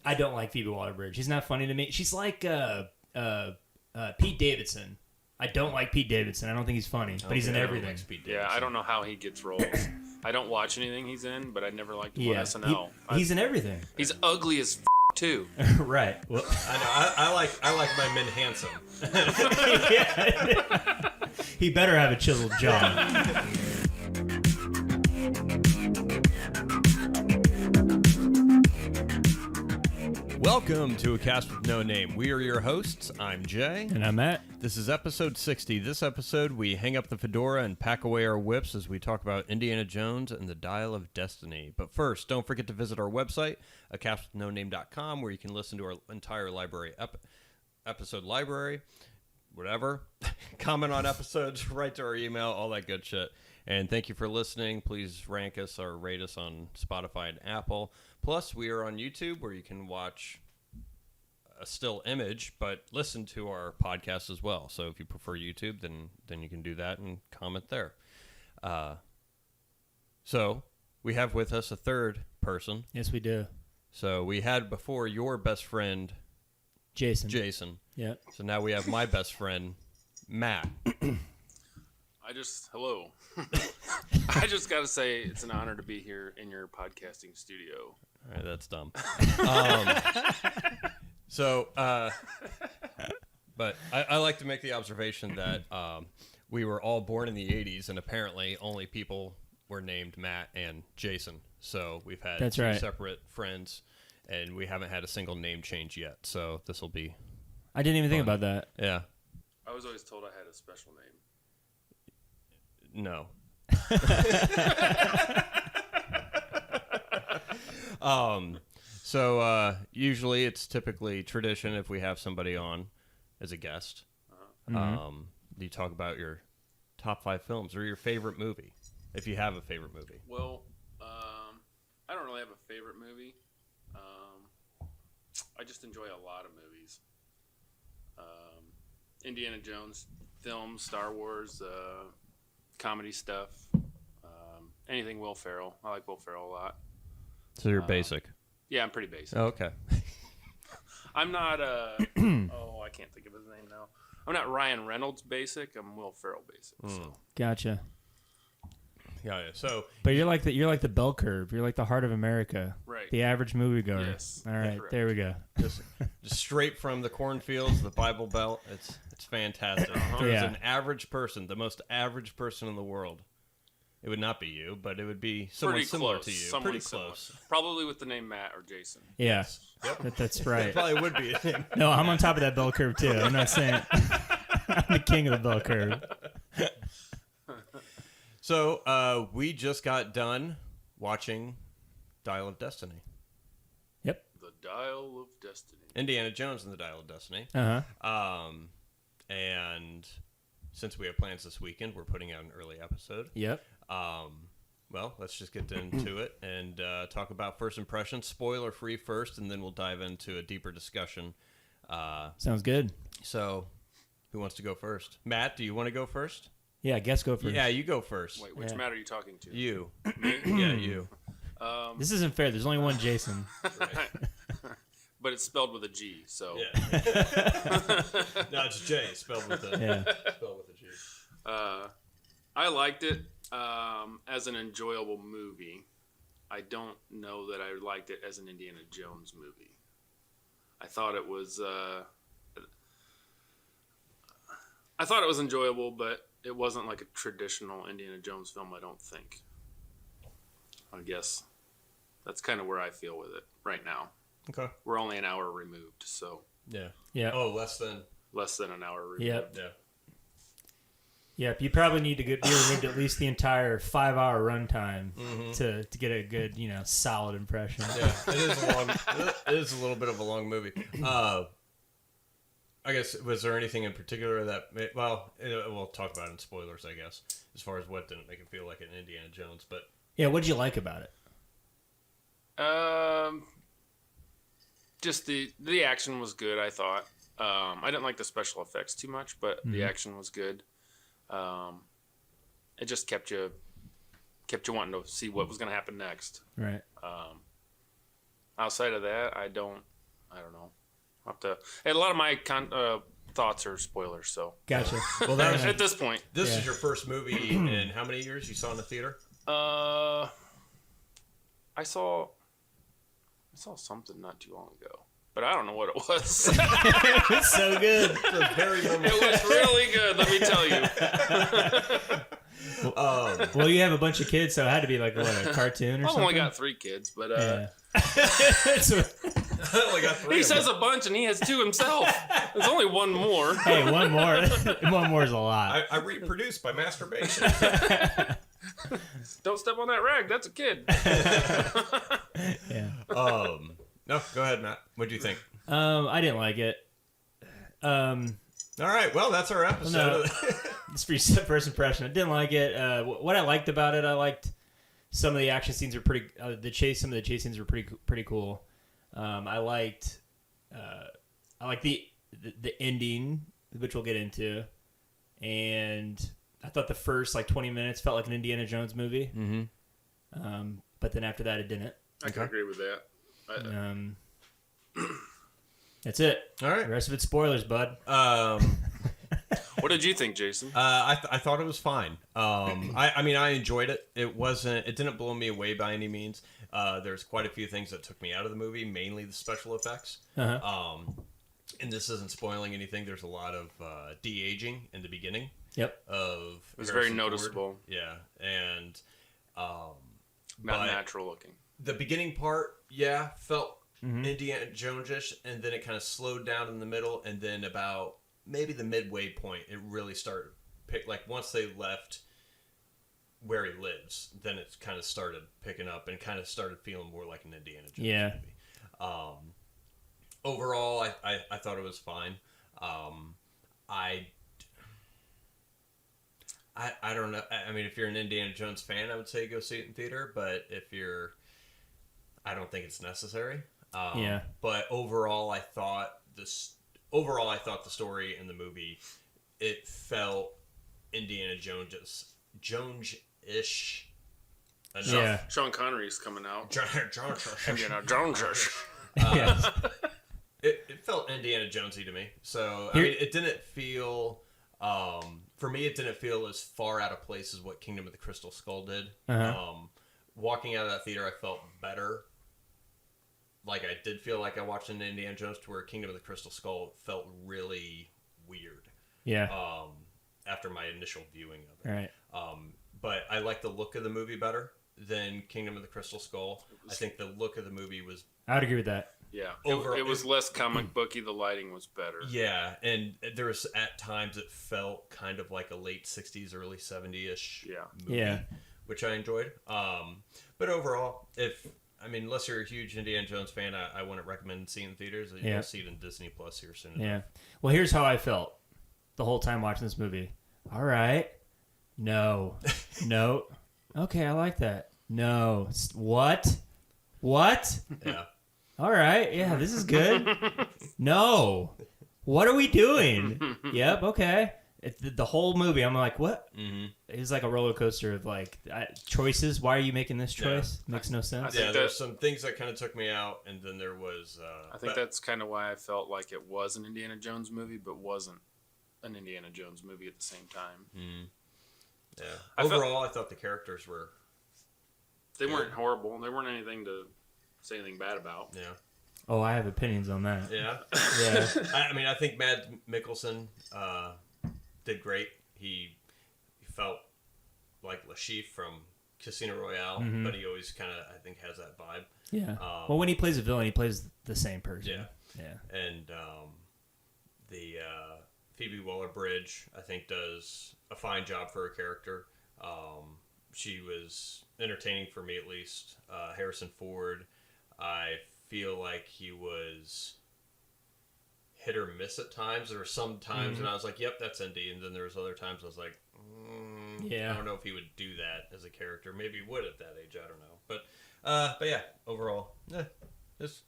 I don't like Phoebe Waller-Bridge. She's not funny to me. She's like Pete Davidson. I don't like Pete Davidson. I don't think he's funny, but he's in everything. Yeah, I don't know how he gets roles. I don't watch anything he's in, but I never liked him on SNL. He's in everything. He's ugly as too. Right. Well, I know. I like my men handsome. He better have a chiseled jaw. Welcome to A Cast with No Name. We are your hosts. I'm Jay. And I'm Matt. This is episode 60. This episode, we hang up the fedora and pack away our whips as we talk about Indiana Jones and the Dial of Destiny. But first, don't forget to visit our website, acastwithnoname.com, where you can listen to our entire library, episode library, whatever. Comment on episodes, write to our email, all that good shit. And thank you for listening. Please rank us or rate us on Spotify and Apple. Plus, we are on YouTube where you can watch a still image, but listen to our podcast as well. So if you prefer YouTube, then you can do that and comment there. So we have with us a third person. Yes, we do. So we had before your best friend, Jason. Yeah. So now we have my best friend, Matt. Hello. I just got to say it's an honor to be here in your podcasting studio. All right, that's dumb. But I like to make the observation that we were all born in the 80s, and apparently only people were named Matt and Jason. So we've had two separate friends, and we haven't had a single name change yet. So this will be I didn't even fun. think about that. Yeah. I was always told I had a special name. No. So usually it's typically tradition if we have somebody on as a guest. You talk about your top 5 films or your favorite movie, if you have a favorite movie. Well, I don't really have a favorite movie. I just enjoy a lot of movies. Indiana Jones films, Star Wars, comedy stuff, anything Will Ferrell. I like Will Ferrell a lot. So you're basic. Yeah, I'm pretty basic. Oh, okay. I'm not, I can't think of his name now. I'm not Ryan Reynolds basic. I'm Will Ferrell basic. So. Gotcha. Yeah. So, but you're like the bell curve. You're like the heart of America. Right. The average moviegoer. Yes. All right. Correct. There we go. just straight from the cornfields, the Bible Belt. It's fantastic. If there was an average person, the most average person in the world, it would not be you, but it would be someone similar to you. Pretty close. Probably with the name Matt or Jason. Yeah. Yep. That's right. It probably would be him. No, I'm on top of that bell curve too. I'm not saying I'm the king of the bell curve. So we just got done watching Dial of Destiny. Yep. The Dial of Destiny. Indiana Jones and the Dial of Destiny. Uh-huh. And since we have plans this weekend, we're putting out an early episode. Yep. Well, let's just get into it and talk about first impressions. Spoiler free first, and then we'll dive into a deeper discussion. Sounds good. So, who wants to go first? Matt, do you want to go first? Yeah, guess go first. Yeah, you go first. Wait, which Matt are you talking to? You. Me? Yeah, you. This isn't fair. There's only one Jason. Right. But it's spelled with a G, so. Yeah. No, it's J, spelled with a G. I liked it as an enjoyable movie. I don't know that I liked it as an Indiana Jones movie. I thought it was enjoyable, but it wasn't like a traditional Indiana Jones film, I don't think. I guess that's kind of where I feel with it right now. Okay. We're only an hour removed, so. Yeah. Yeah. Oh, less than an hour removed. Yep. Yeah. Yep. You probably need to be removed at least the entire 5-hour runtime to get a good, solid impression. Yeah. It is a little bit of a long movie. I guess, was there anything in particular that we'll talk about in spoilers, I guess, as far as what didn't make it feel like an Indiana Jones, but. Yeah. What did you like about it? Just the action was good, I thought. I didn't like the special effects too much, but the action was good. It just kept you wanting to see what was going to happen next. Right. Outside of that, I don't I don't know. I'll have to. Hey, a lot of my thoughts are spoilers, so. Gotcha. Well, that was, At this point. this is your first movie in how many years you saw in the theater? I saw something not too long ago, but I don't know what it was. It was so good. It was really good, let me tell you. Well, you have a bunch of kids, so it had to be like what, a cartoon or I've something. only got 3 kids, but Yeah. I only got 3. he says a bunch and he has 2 himself. There's only one more. Hey, one more. One more is a lot. I reproduce by masturbation. Don't step on that rag. That's a kid. Yeah. No, go ahead, Matt. What'd you think? I didn't like it. All right, well, that's our episode. No. It's for your first impression. I didn't like it. What I liked about it, I liked some of the action scenes were pretty. Some of the chase scenes were pretty cool. I liked the ending, which we'll get into, and I thought the first 20 minutes felt like an Indiana Jones movie. Mm-hmm. But then after that, it didn't. I can agree with that. That's it. All right. The rest of it's spoilers, bud. What did you think, Jason? I thought it was fine. I mean, I enjoyed it. It didn't blow me away by any means. There's quite a few things that took me out of the movie, mainly the special effects. Uh-huh. And this isn't spoiling anything. There's a lot of de-aging in the beginning. Yep. Of It was Harrison very Ford. noticeable. Yeah, and Not but natural looking. the beginning part, felt Indiana Jones-ish, and then it kind of slowed down in the middle, and then about maybe the midway point, it really started once they left where he lives, then it kind of started picking up and kind of started feeling more like an Indiana Jones movie. Overall, I thought it was fine. I don't know. I mean, if you're an Indiana Jones fan, I would say go see it in theater. But if you're, I don't think it's necessary. But overall, I thought the story in the movie, it felt Indiana Jones-ish. Enough. Yeah. Sean Connery's coming out. Indiana Jones. Jones. Yes. It felt Indiana Jonesy to me. So I mean, it didn't feel. For me, it didn't feel as far out of place as what Kingdom of the Crystal Skull did. Uh-huh. Walking out of that theater, I felt better. Like I did feel like I watched an Indiana Jones, to where Kingdom of the Crystal Skull felt really weird. Yeah. After my initial viewing of it. Right. But I like the look of the movie better than Kingdom of the Crystal Skull. I think the look of the movie was. I would agree with that. Yeah. It was less comic booky. The lighting was better. Yeah, and there was at times it felt kind of like a late 60s, early 70s-ish movie, which I enjoyed. But overall, unless you're a huge Indiana Jones fan, I wouldn't recommend seeing it in theaters. You'll see it in Disney Plus here soon enough. Yeah. Well, here's how I felt the whole time watching this movie. All right. No. No. Okay, I like that. No. What? Yeah. All right. Yeah, this is good. No. What are we doing? Yep. Okay. The whole movie, I'm like, what? Mm-hmm. It was like a roller coaster of choices. Why are you making this choice? Makes no sense. There's some things that kind of took me out, and then there was. I think that's kind of why I felt like it was an Indiana Jones movie, but wasn't an Indiana Jones movie at the same time. Mm. Yeah. Overall, I thought the characters were. They weren't horrible. They weren't anything to say anything bad about. Yeah. Oh, I have opinions on that. Yeah. Yeah. I think Mads Mikkelsen did great. He felt like Lashif from Casino Royale, but he always kind of, I think, has that vibe. Yeah. Well, when he plays a villain, he plays the same person. Yeah. Yeah. And the Phoebe Waller-Bridge, I think, does a fine job for her character. She was entertaining for me, at least. Harrison Ford, I feel like he was hit or miss at times. There were some times when I was like, yep, that's Indy. And then there was other times I was like, I don't know if he would do that as a character. Maybe he would at that age. I don't know. But yeah, overall, it's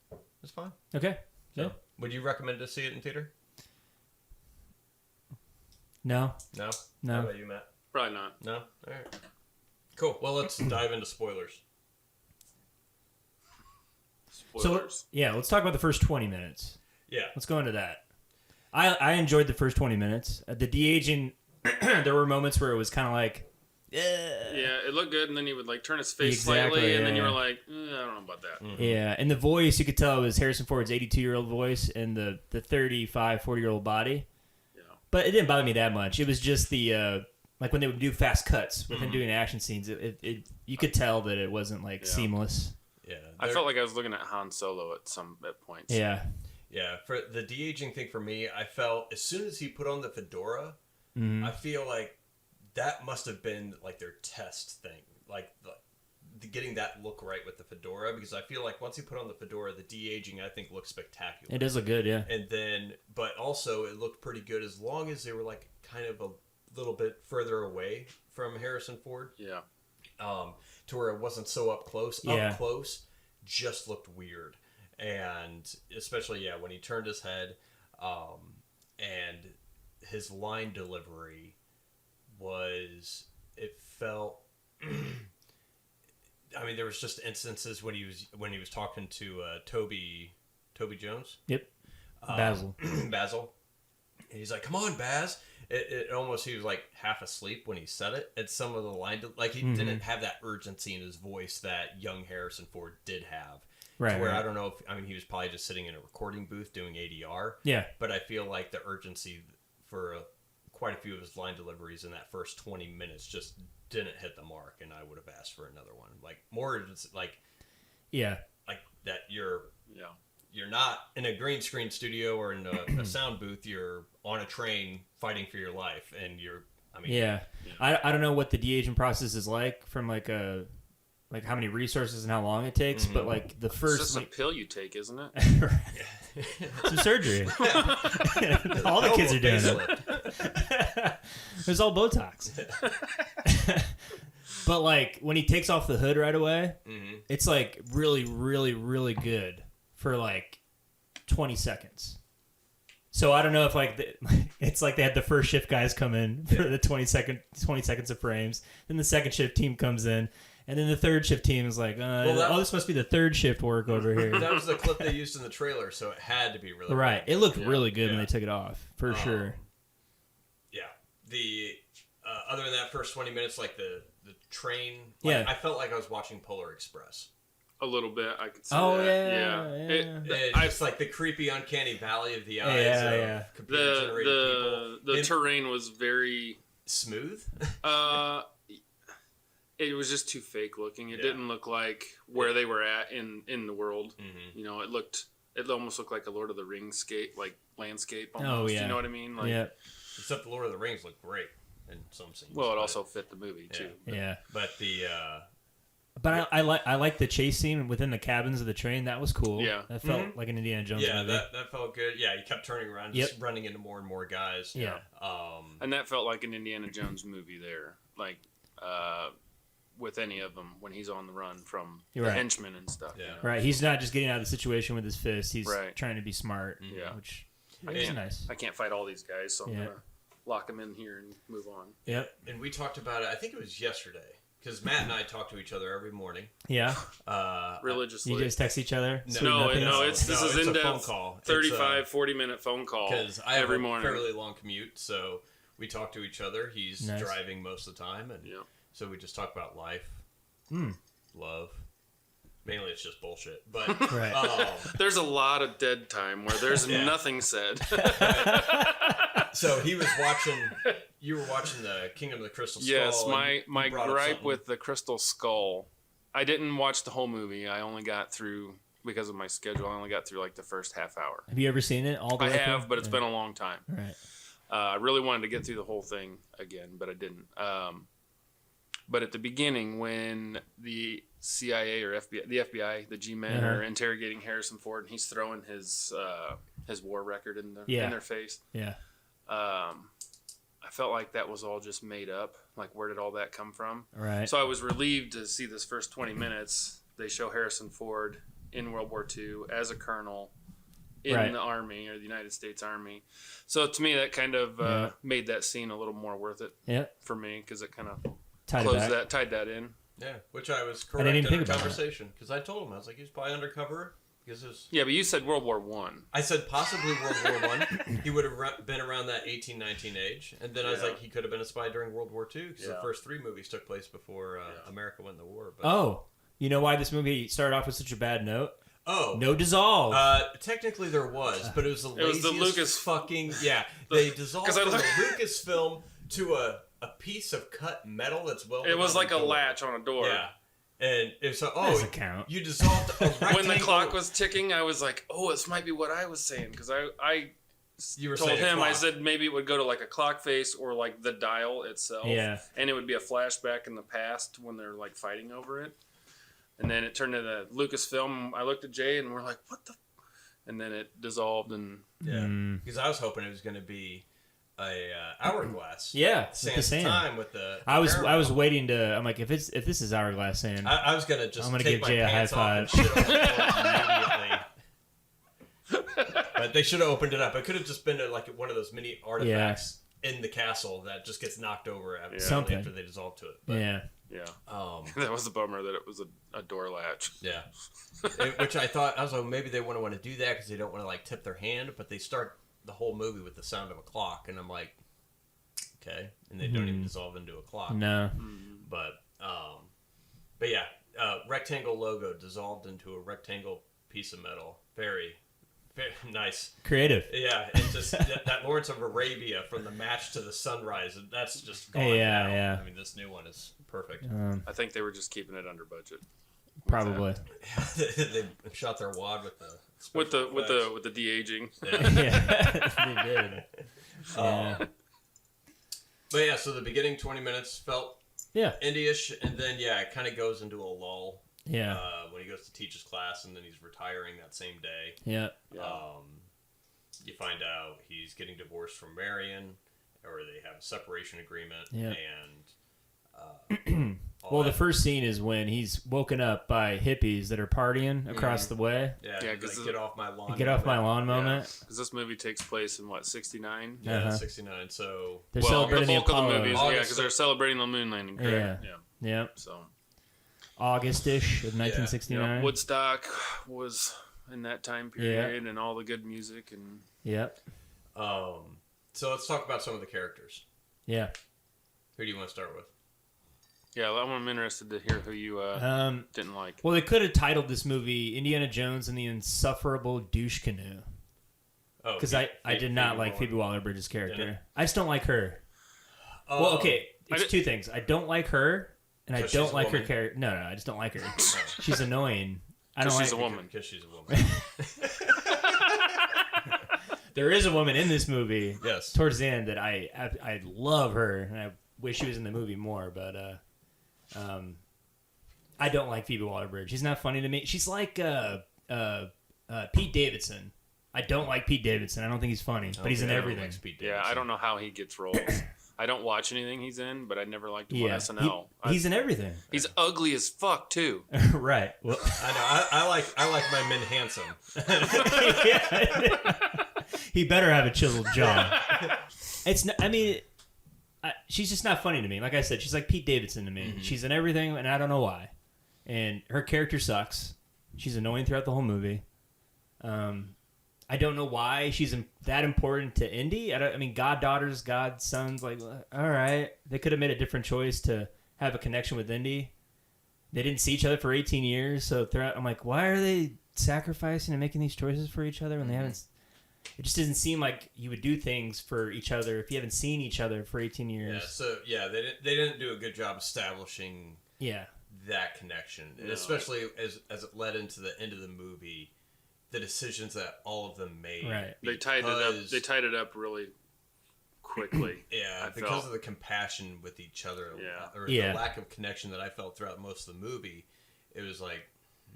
fine. Okay. So, Yeah. would you recommend to see it in theater? No. No? No. How about you, Matt? Probably not. No? All right. Cool. Well, let's dive into spoilers. Spoilers. Let's talk about the first 20 minutes. Yeah. Let's go into that. I enjoyed the first 20 minutes. The de-aging, there were moments where it was kind of like, Yeah, it looked good, and then he would like turn his face slightly, and then you were like, I don't know about that. Mm-hmm. Yeah, and the voice, you could tell it was Harrison Ford's 82-year-old voice and the 35, 40-year-old body. Yeah. But it didn't bother me that much. It was just the, like when they would do fast cuts with him doing action scenes, it you could tell that it wasn't like seamless. Yeah. I felt like I was looking at Han Solo at points. Yeah. Yeah, for the de-aging thing for me, I felt as soon as he put on the fedora, I feel like that must have been like their test thing, like the getting that look right with the fedora, because I feel like once he put on the fedora, the de-aging I think looks spectacular. It does look good, yeah. And then, but also it looked pretty good as long as they were like kind of a little bit further away from Harrison Ford. Yeah. To where it wasn't so up close. Yeah. Up close just looked weird. And especially, when he turned his head, and his line delivery it felt, I mean, there was just instances when he was talking to Toby Jones. Yep. Basil. Basil. And he's like, "Come on, Baz." It almost, he was like half asleep when he said it. And some of the line, like he didn't have that urgency in his voice that young Harrison Ford did have. Right. To where I don't know he was probably just sitting in a recording booth doing ADR. Yeah. But I feel like the urgency for quite a few of his line deliveries in that first 20 minutes just didn't hit the mark, and I would have asked for another one. Like more like that you're not in a green screen studio or in a sound booth. You're on a train fighting for your life, and I don't know what the de-aging process is like from like how many resources and how long it takes, but like the first... It's just a pill you take, isn't it? Some surgery. All the kids are doing it. It's all Botox. But like when he takes off the hood right away, it's like really, really, really good for like 20 seconds. So I don't know if like it's like they had the first shift guys come in for the 20 seconds of frames. Then the second shift team comes in. And then the third shift team is like, this must be the third shift work over here. That was the clip they used in the trailer, so it had to be really right. good. It looked really good when they took it off, for sure. Yeah. The other than that first 20 minutes, like the train, I felt like I was watching Polar Express. A little bit, I could see that. It's like the creepy, uncanny valley of the eyes of computer-generated people. The terrain was very... smooth? It was just too fake looking. It didn't look like where they were at in the world. Mm-hmm. You know, it almost looked like a Lord of the Rings landscape almost. Oh, yeah. You know what I mean? Like, yeah. Except the Lord of the Rings looked great in some scenes. Well, it also fit the movie too. Yeah. But the But I like the chase scene within the cabins of the train. That was cool. Yeah. That felt like an Indiana Jones movie. Yeah, that felt good. Yeah, he kept turning around, just running into more and more guys. Yeah. And that felt like an Indiana Jones movie there. Like, with any of them when he's on the run from the henchmen and stuff. Yeah. You know? Right. He's not just getting out of the situation with his fist. He's trying to be smart. Yeah. Which is nice. I can't fight all these guys, so I'm going to lock them in here and move on. Yep. And we talked about it, I think it was yesterday. Because Matt and I talk to each other every morning. Yeah. Religiously. You guys text each other? No, this is in-depth phone call. 35, 40-minute phone call because I have every a morning. fairly long commute, so we talk to each other. He's driving most of the time, and so we just talk about life, love. Mainly it's just bullshit. But there's a lot of dead time where there's nothing said. So he was watching... You were watching the Kingdom of the Crystal Skull. Yes, my gripe with the Crystal Skull, I didn't watch the whole movie. I only got through, because of my schedule, I only got through like the first half hour. Have you ever seen it all the way I have, but it's been a long time. Right. I really wanted to get through the whole thing again, but I didn't. But at the beginning, when the CIA or FBI, the G-men are interrogating Harrison Ford, and he's throwing his war record in their face. Yeah. I felt like that was all just made up. Like, where did all that come from? Right. So I was relieved to see this first 20 minutes. They show Harrison Ford in World War II as a colonel in the Army, or the United States Army. So to me, that kind of made that scene a little more worth it for me, because it kind of tied that in. Yeah, which I was correct in the conversation, because I told him, I was like, he's probably undercover Yeah, but you said World War One. I said possibly World War One. He would have been around that 1819 age, and then I was like, he could have been a spy during World War II because the first 3 movies took place before America went to war. But, you know why this movie started off with such a bad note? Oh, no dissolve. Technically there was, but it was the laziest the Lucas fucking They dissolved from the Lucasfilm to a piece of cut metal that's welded. It was like a door. latch on a door. Yeah. And so, doesn't count. You dissolved a rectangle. When the clock was ticking, I was like, "Oh, this might be what I was saying," because I told him, I said maybe it would go to like a clock face or like the dial itself, and it would be a flashback in the past when they're like fighting over it, and then it turned into Lucasfilm. I looked at Jay and we're like, "What the?" And then it dissolved, and because I was hoping it was going to be a hourglass. Yeah, the same time with the. I was waiting to. I'm like, if this is hourglass sand, I was gonna just. I'm gonna take give Jay a high five. But they should have opened it up. It could have just been like one of those mini artifacts in the castle that just gets knocked over after they dissolve to it. But, that was the bummer that it was a door latch. Yeah, which I thought I was like, maybe they wouldn't want to do that because they don't want to like tip their hand, but they start the whole movie with the sound of a clock, and I'm like, okay, and they don't even dissolve into a clock. No, but yeah, rectangle logo dissolved into a rectangle piece of metal. Very, very nice, creative. Yeah, and just that Lawrence of Arabia from the match to the sunrise. That's just gone. Yeah. I mean, this new one is perfect. I think they were just keeping it under budget. Probably. They shot their wad with the de-aging. Yeah, they did. But yeah, so the beginning 20 minutes felt indie-ish, and then it kind of goes into a lull. Yeah. When he goes to teach his class, and then he's retiring that same day. Yeah. You find out he's getting divorced from Marion, or they have a separation agreement. Yeah. And well, the first scene is when he's woken up by hippies that are partying across the way. Yeah, because get off my lawn. Get off my lawn moment. Because this movie takes place in what, 69? Yeah, 69. So they're celebrating the Apollo. Of the movies, because they're celebrating the moon landing. Correct? Yeah. So August-ish of 1969. Woodstock was in that time period, and all the good music and. Yep. So let's talk about some of the characters. Yeah. Who do you want to start with? Yeah, I'm interested to hear who you didn't like. Well, they could have titled this movie Indiana Jones and the Insufferable Douche Canoe. Because I did not like Phoebe Waller-Bridge's character. I just don't like her. Well, okay, it's two things. I don't like her, and I don't like her character. No, I just don't like her. She's annoying. I don't like she's a woman. Because she's a woman. There is a woman in this movie. Yes. Towards the end that I love her, and I wish she was in the movie more, but I don't like Phoebe Waller-Bridge. She's not funny to me. She's like Pete Davidson. I don't like Pete Davidson. I don't think he's funny, but he's in everything. Yeah, I don't know how he gets roles. I don't watch anything he's in, but I never liked him on SNL. He's in everything. He's ugly as fuck too. Right. Well, I know. I like my men handsome. He better have a chiseled jaw. It's. I mean, she's just not funny to me. Like I said, she's like Pete Davidson to me. Mm-hmm. She's in everything, and I don't know why. And her character sucks. She's annoying throughout the whole movie. I don't know why she's that important to Indy. I mean, goddaughters, godsons, like, all right. They could have made a different choice to have a connection with Indy. They didn't see each other for 18 years, so throughout, I'm like, why are they sacrificing and making these choices for each other when they haven't? It just doesn't seem like you would do things for each other if you haven't seen each other for 18 years. They didn't do a good job establishing that connection, and especially as it led into the end of the movie. The decisions that all of them made. Right. They tied it up really quickly. Because of the compassion with each other. Or the lack of connection that I felt throughout most of the movie. It was like,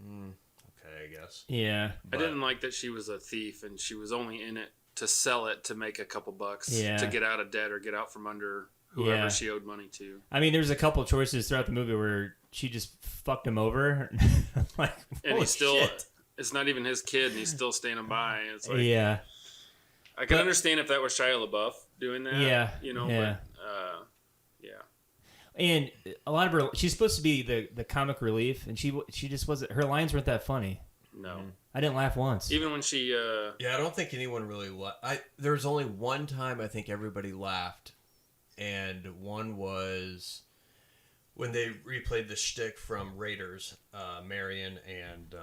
okay, I guess. Yeah. I didn't like that she was a thief and she was only in it to sell it to make a couple bucks to get out of debt or get out from under whoever she owed money to. I mean, there's a couple choices throughout the movie where she just fucked him over. Like, and he's still... shit. It's not even his kid, and he's still standing by. It's like, I can understand if that was Shia LaBeouf doing that. Yeah, but And a lot of her, she's supposed to be the comic relief, and she just wasn't. Her lines weren't that funny. No. I didn't laugh once. Even when she... Yeah, I don't think anyone really laughed. There was only one time I think everybody laughed, and one was when they replayed the shtick from Raiders, Marion and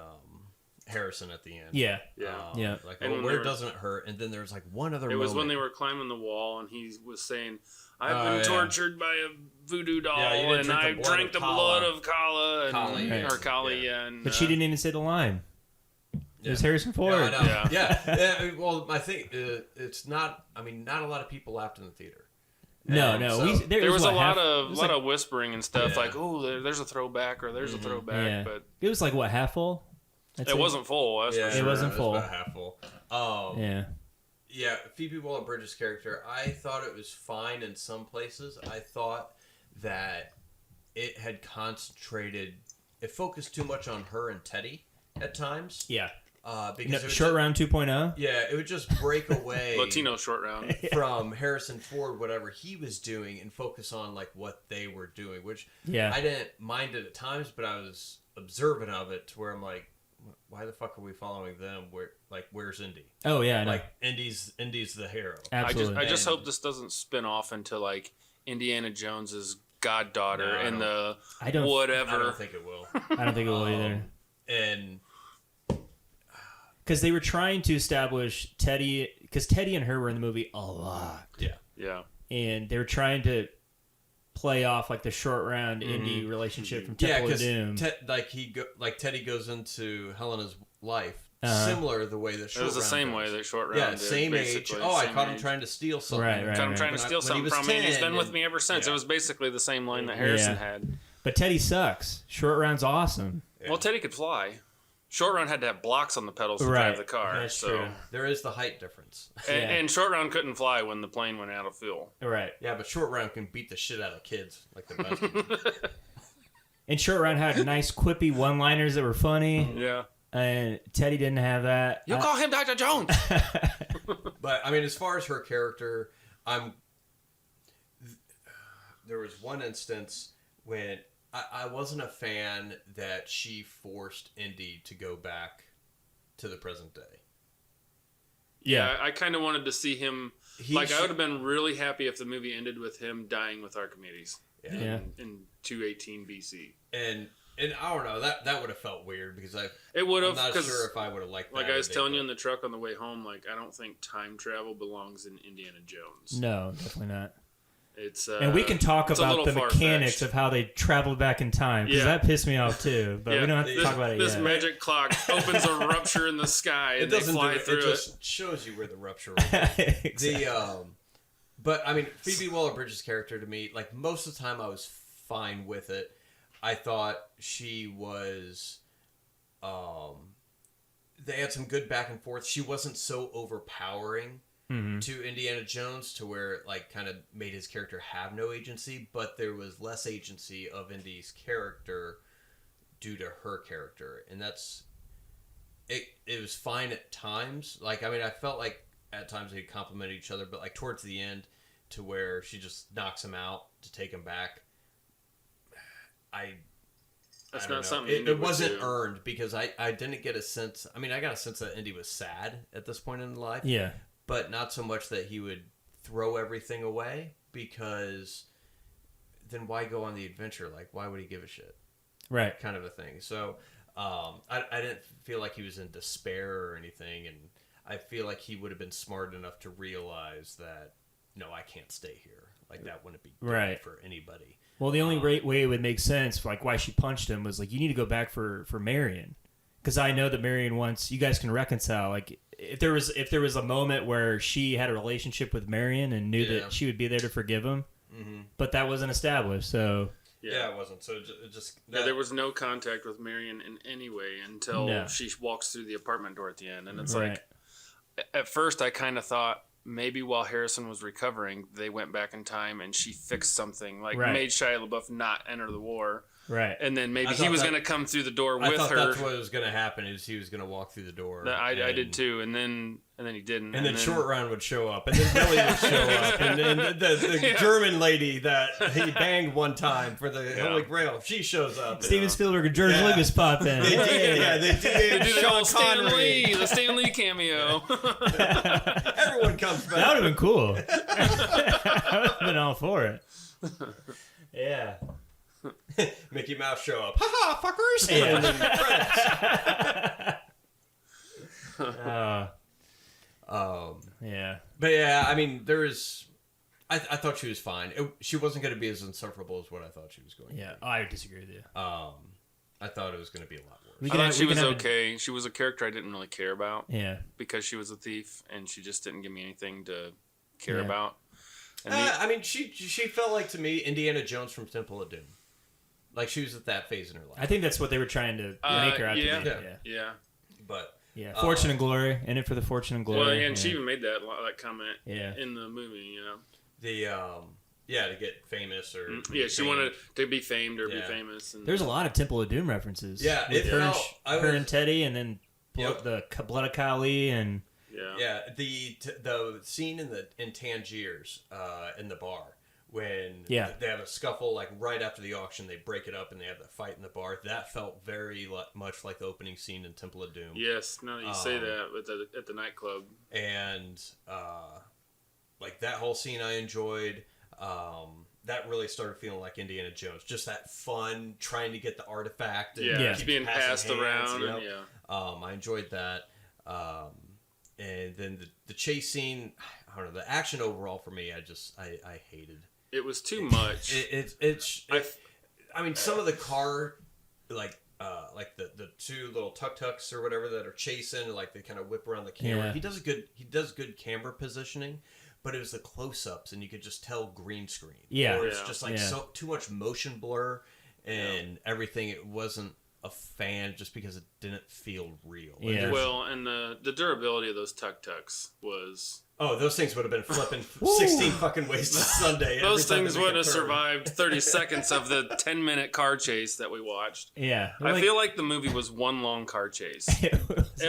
Harrison at the end. Yeah. Like, And where doesn't it hurt? And then there's like one other It moment. was when they were climbing the wall, and he was saying, I've been tortured by a voodoo doll, and I drank the blood of Kala. Or Kali, and... But she didn't even say the line. It was Harrison Ford. No, I know. Yeah. Well, I think it's not... I mean, not a lot of people laughed in the theater. No. So, there was a lot of whispering and stuff, like, oh, there's a throwback, or there's a throwback. Yeah. But it was like, what, half full? It wasn't full, that's for sure. It wasn't full. It was about half full. Yeah, Phoebe Waller-Bridge's character, I thought it was fine in some places. I thought that it had concentrated... It focused too much on her and Teddy at times. Yeah. Because Short Round 2.0? Yeah, it would just break away... Latino Short Round. From Harrison Ford, whatever he was doing, and focus on like what they were doing, which I didn't mind it at times, but I was observant of it to where I'm like, why the fuck are we following them? Where's Indy? Oh yeah, like Indy's the hero. Absolutely. I just hope this doesn't spin off into like Indiana Jones's goddaughter and the whatever. I don't think it will. I don't think it will either. And because they were trying to establish Teddy, because Teddy and her were in the movie a lot. Yeah. And they were trying to play off like the Short Round Indy relationship from Temple of Doom. Teddy goes into Helena's life. Similar the way that Short Round it was the same way that Short Round did. Same age. Oh, I caught him trying to steal something. Caught him trying to steal something from me, and he's been with me ever since. It was basically the same line that Harrison had. But Teddy sucks. Short Round's awesome. Well, Teddy could fly. Short Round had to have blocks on the pedals to drive the car. That's true. There is the height difference. And Short Round couldn't fly when the plane went out of fuel. Right. Yeah, but Short Round can beat the shit out of kids like the best. And Short Round had nice quippy one-liners that were funny. Yeah. And Teddy didn't have that. You call him Dr. Jones. But I mean, as far as her character, there was one instance when I wasn't a fan that she forced Indy to go back to the present day. Yeah, I kind of wanted to see him. I would have been really happy if the movie ended with him dying with Archimedes in 218 BC. And I don't know, that would have felt weird because I'm not sure if I would have liked that. Like I was telling you in the truck on the way home, like I don't think time travel belongs in Indiana Jones. No, definitely not. It's and we can talk about the mechanics of how they traveled back in time because that pissed me off too. But we don't have to talk about it yet. This magic clock opens a rupture in the sky and they fly through it. It just shows you where the rupture was. Exactly. But I mean, Phoebe Waller-Bridge's character to me, like most of the time, I was fine with it. I thought she was. They had some good back and forth. She wasn't so overpowering. To Indiana Jones to where it like kind of made his character have no agency, but there was less agency of Indy's character due to her character, and that's it was fine at times. Like I mean, I felt like at times they complemented each other, but like towards the end to where she just knocks him out to take him back, That's not something it wasn't earned because I didn't get a sense. I mean, I got a sense that Indy was sad at this point in life. Yeah. But not so much that he would throw everything away, because then why go on the adventure? Like, why would he give a shit? Right. Kind of a thing. So I didn't feel like he was in despair or anything, and I feel like he would have been smart enough to realize that, no, I can't stay here. Like, that wouldn't be good for anybody. Well, the only way it would make sense, like why she punched him, was like, you need to go back for Marion. Because I know that Marion wants, you guys can reconcile. Like, if there was a moment where she had a relationship with Marion and knew that she would be there to forgive him, but that wasn't established, so... Yeah, it wasn't. So it just there was no contact with Marion in any way until she walks through the apartment door at the end. And it's like, at first I kind of thought maybe while Harrison was recovering, they went back in time and she fixed something, like made Shia LaBeouf not enter the war. Right. And then maybe he was going to come through the door with her. I thought that's what was going to happen, is he was going to walk through the door. I did too. And then and then he didn't. And then Short Round would show up, and then Billy would show up, and then the German lady that he banged one time for the Holy Grail, she shows up. Steven Spielberg and George Lucas pop in. They did, they did the Sean Connery. the Stan Lee cameo. Everyone comes back. That would have been cool. I would have been all for it. Yeah. Mickey Mouse show up. Ha ha, fuckers! And then credits. Yeah. But yeah, I mean, I thought she was fine. She wasn't going to be as insufferable as what I thought she was going to be. Yeah, I would disagree with you. I thought it was going to be a lot worse. I thought she was okay. She was a character I didn't really care about. Yeah. Because she was a thief, and she just didn't give me anything to care about. And I mean, she felt like, to me, Indiana Jones from Temple of Doom. Like, she was at that phase in her life. I think that's what they were trying to make her out to be. Yeah. But... Yeah, fortune and glory, in it for the fortune and glory. Well, yeah, and she even made that comment in the movie, to get famous or... she wanted to be famed or be famous. And there's a lot of Temple of Doom references. Yeah, her and Teddy, and then the Blood of Kali, and... Yeah, the scene in Tangiers, in the bar, when they have a scuffle, like right after the auction, they break it up and they have that fight in the bar. That felt very much like the opening scene in Temple of Doom. Yes, now that you say that at the nightclub. And like that whole scene I enjoyed. That really started feeling like Indiana Jones. Just that fun, trying to get the artifact. And it's being passed around. Yep. And, I enjoyed that. And then the chase scene, I don't know, the action overall for me, I hated. It was too much. I mean, some of the car, like the two little tuk-tuks or whatever that are chasing, like they kind of whip around the camera. Yeah. He does good camera positioning, but it was the close-ups, and you could just tell green screen. Yeah, or it's just like too much motion blur and everything. It wasn't a fan just because it didn't feel real. Yeah. Well, and the durability of those tuk-tuks was... Oh, those things would have been flipping 16 fucking ways to Sunday. Those things would have survived 30 seconds of the 10-minute car chase that we watched. Yeah. I feel like the movie was one long car chase.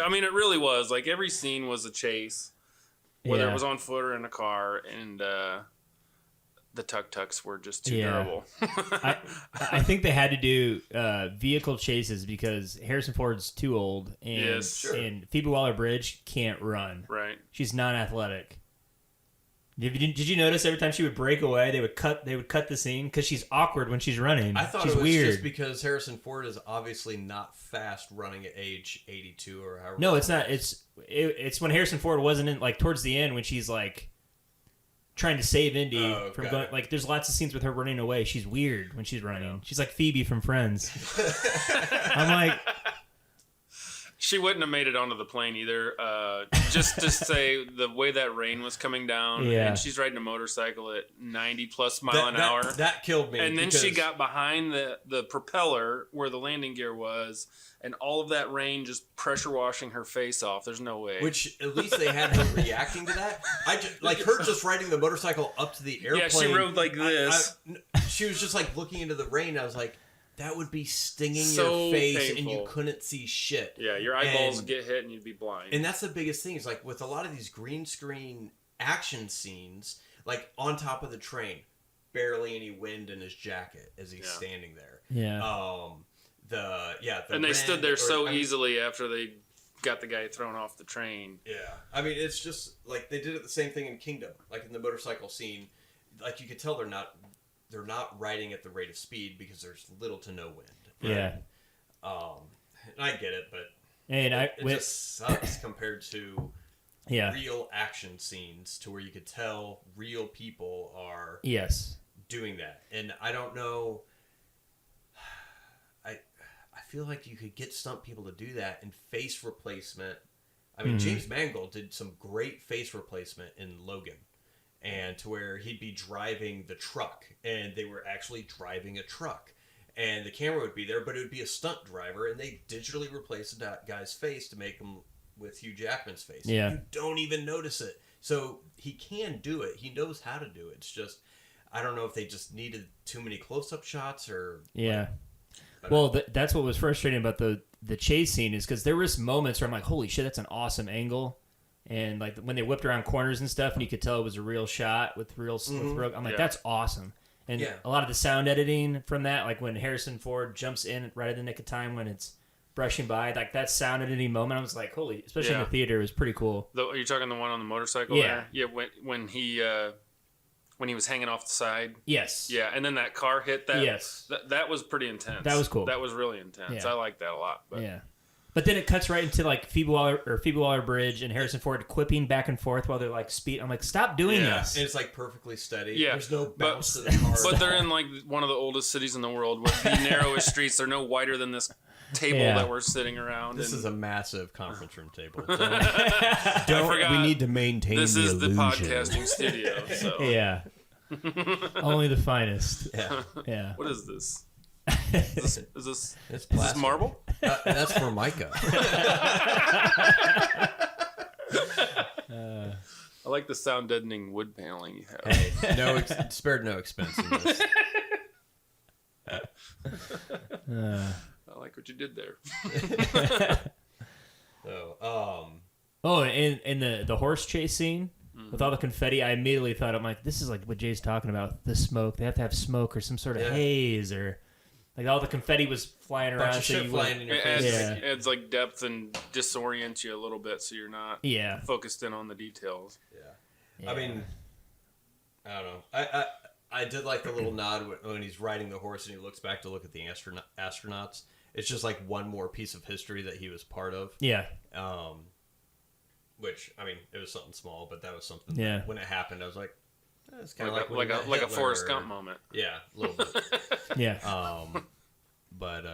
I mean, it really was. Like, every scene was a chase, whether it was on foot or in a car, and the tuk-tuks were just too durable. I think they had to do vehicle chases because Harrison Ford's too old, and and Phoebe Waller-Bridge can't run. Right. She's non-athletic. Did you notice every time she would break away, they would cut the scene because she's awkward when she's running. I thought she's it was weird. just because Harrison Ford is obviously not fast running at age 82 or however. No, it's not. It's when Harrison Ford wasn't in, like, towards the end when she's like trying to save Indy from going. Like, there's lots of scenes with her running away. She's weird when she's running. Yeah. She's like Phoebe from Friends. I'm like, she wouldn't have made it onto the plane either. Just to say the way that rain was coming down, and she's riding a motorcycle at 90 plus mile an hour. That killed me. And then she got behind the propeller where the landing gear was, and all of that rain just pressure washing her face off. There's no way. Which at least they had her reacting to that. Her just riding the motorcycle up to the airplane. Yeah, she rode like this. She was just like looking into the rain. I was like, that would be stinging your face, painful. And you couldn't see shit. Yeah, your eyeballs would get hit and you'd be blind. And that's the biggest thing is like with a lot of these green screen action scenes, like on top of the train, barely any wind in his jacket as he's standing there. Yeah. And they stood there easily after they got the guy thrown off the train. Yeah. I mean, it's just like they did it the same thing in Kingdom, like in the motorcycle scene. Like you could tell they're not riding at the rate of speed because there's little to no wind. Right? Yeah. And I get it, but it just sucks compared to real action scenes to where you could tell real people are doing that. And I don't know. I feel like you could get stunt people to do that in face replacement. I mean, James Mangold did some great face replacement in Logan. And to where he'd be driving the truck, and they were actually driving a truck. And the camera would be there, but it would be a stunt driver, and they digitally replaced that guy's face to make him with Hugh Jackman's face. Yeah. You don't even notice it. So he can do it. He knows how to do it. It's just, I don't know if they just needed too many close-up shots or... Yeah. Well, that's what was frustrating about the chase scene is because there was moments where I'm like, holy shit, that's an awesome angle. and like when they whipped around corners and stuff, and you could tell it was a real shot with real. I'm like, that's awesome. And a lot of the sound editing from that, like when Harrison Ford jumps in right at the nick of time when it's brushing by, like that sound editing moment, I was like, holy, especially in the theater, it was pretty cool. Are you talking the one on the motorcycle? Yeah. There? Yeah. When he was hanging off the side. Yes. Yeah, and then that car hit that. Yes. That was pretty intense. That was cool. That was really intense. I like that a lot. But. Yeah. But then it cuts right into like Phoebe Waller-Bridge and Harrison Ford quipping back and forth while they're like speed. I'm like, stop doing this. And it's like perfectly steady. Yeah. There's no bounce to the car. But they're in like one of the oldest cities in the world with the narrowest streets. They're no wider than this table that we're sitting around. This is a massive conference room table. We need to maintain this the is illusion. the podcasting studio. So. Yeah. Only the finest. Yeah. Yeah. What is this? Is this marble? That's Formica. I like the sound deadening wood paneling you have. Hey, spared no expense in this. I like what you did there. And the horse chase scene with all the confetti, I immediately thought, I'm like, this is like what Jay's talking about, the smoke. They have to have smoke or some sort of haze, or like all the confetti was flying around. Bunch of shit flying in your face. It adds like depth and disorients you a little bit, so you're not focused in on the details. Yeah. I mean, I don't know. I did like the little nod when he's riding the horse and he looks back to look at the astronauts. It's just like one more piece of history that he was part of. Yeah. Which, I mean, it was something small, but that was something that when it happened, I was like, it's kind of like a Forrest Gump moment. Yeah, a little bit. Yeah. But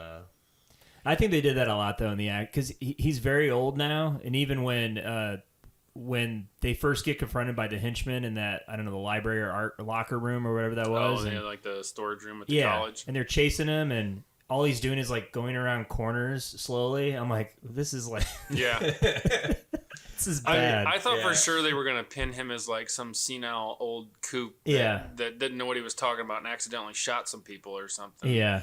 I think they did that a lot though in the act, because he's very old now, and even when they first get confronted by the henchmen in that, I don't know, the library or art locker room or whatever that was. Like the storage room at the college. And they're chasing him, and all he's doing is like going around corners slowly. I'm like, this is like, this is bad. I thought for sure they were going to pin him as like some senile old kook that didn't know what he was talking about and accidentally shot some people or something. Yeah.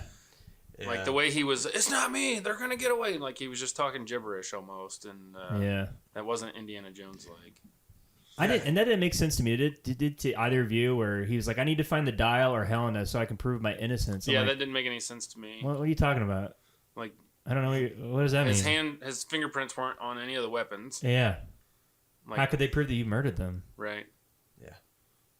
Like the way he was, it's not me, they're going to get away. Like he was just talking gibberish almost. And that wasn't Indiana Jones like. And that didn't make sense to me. Did to either of you, where he was like, I need to find the dial or Helena so I can prove my innocence. I'm that didn't make any sense to me. What are you talking about? Like, I don't know. What does that mean? His fingerprints weren't on any of the weapons. Yeah. Like, how could they prove that you murdered them? Right. Yeah.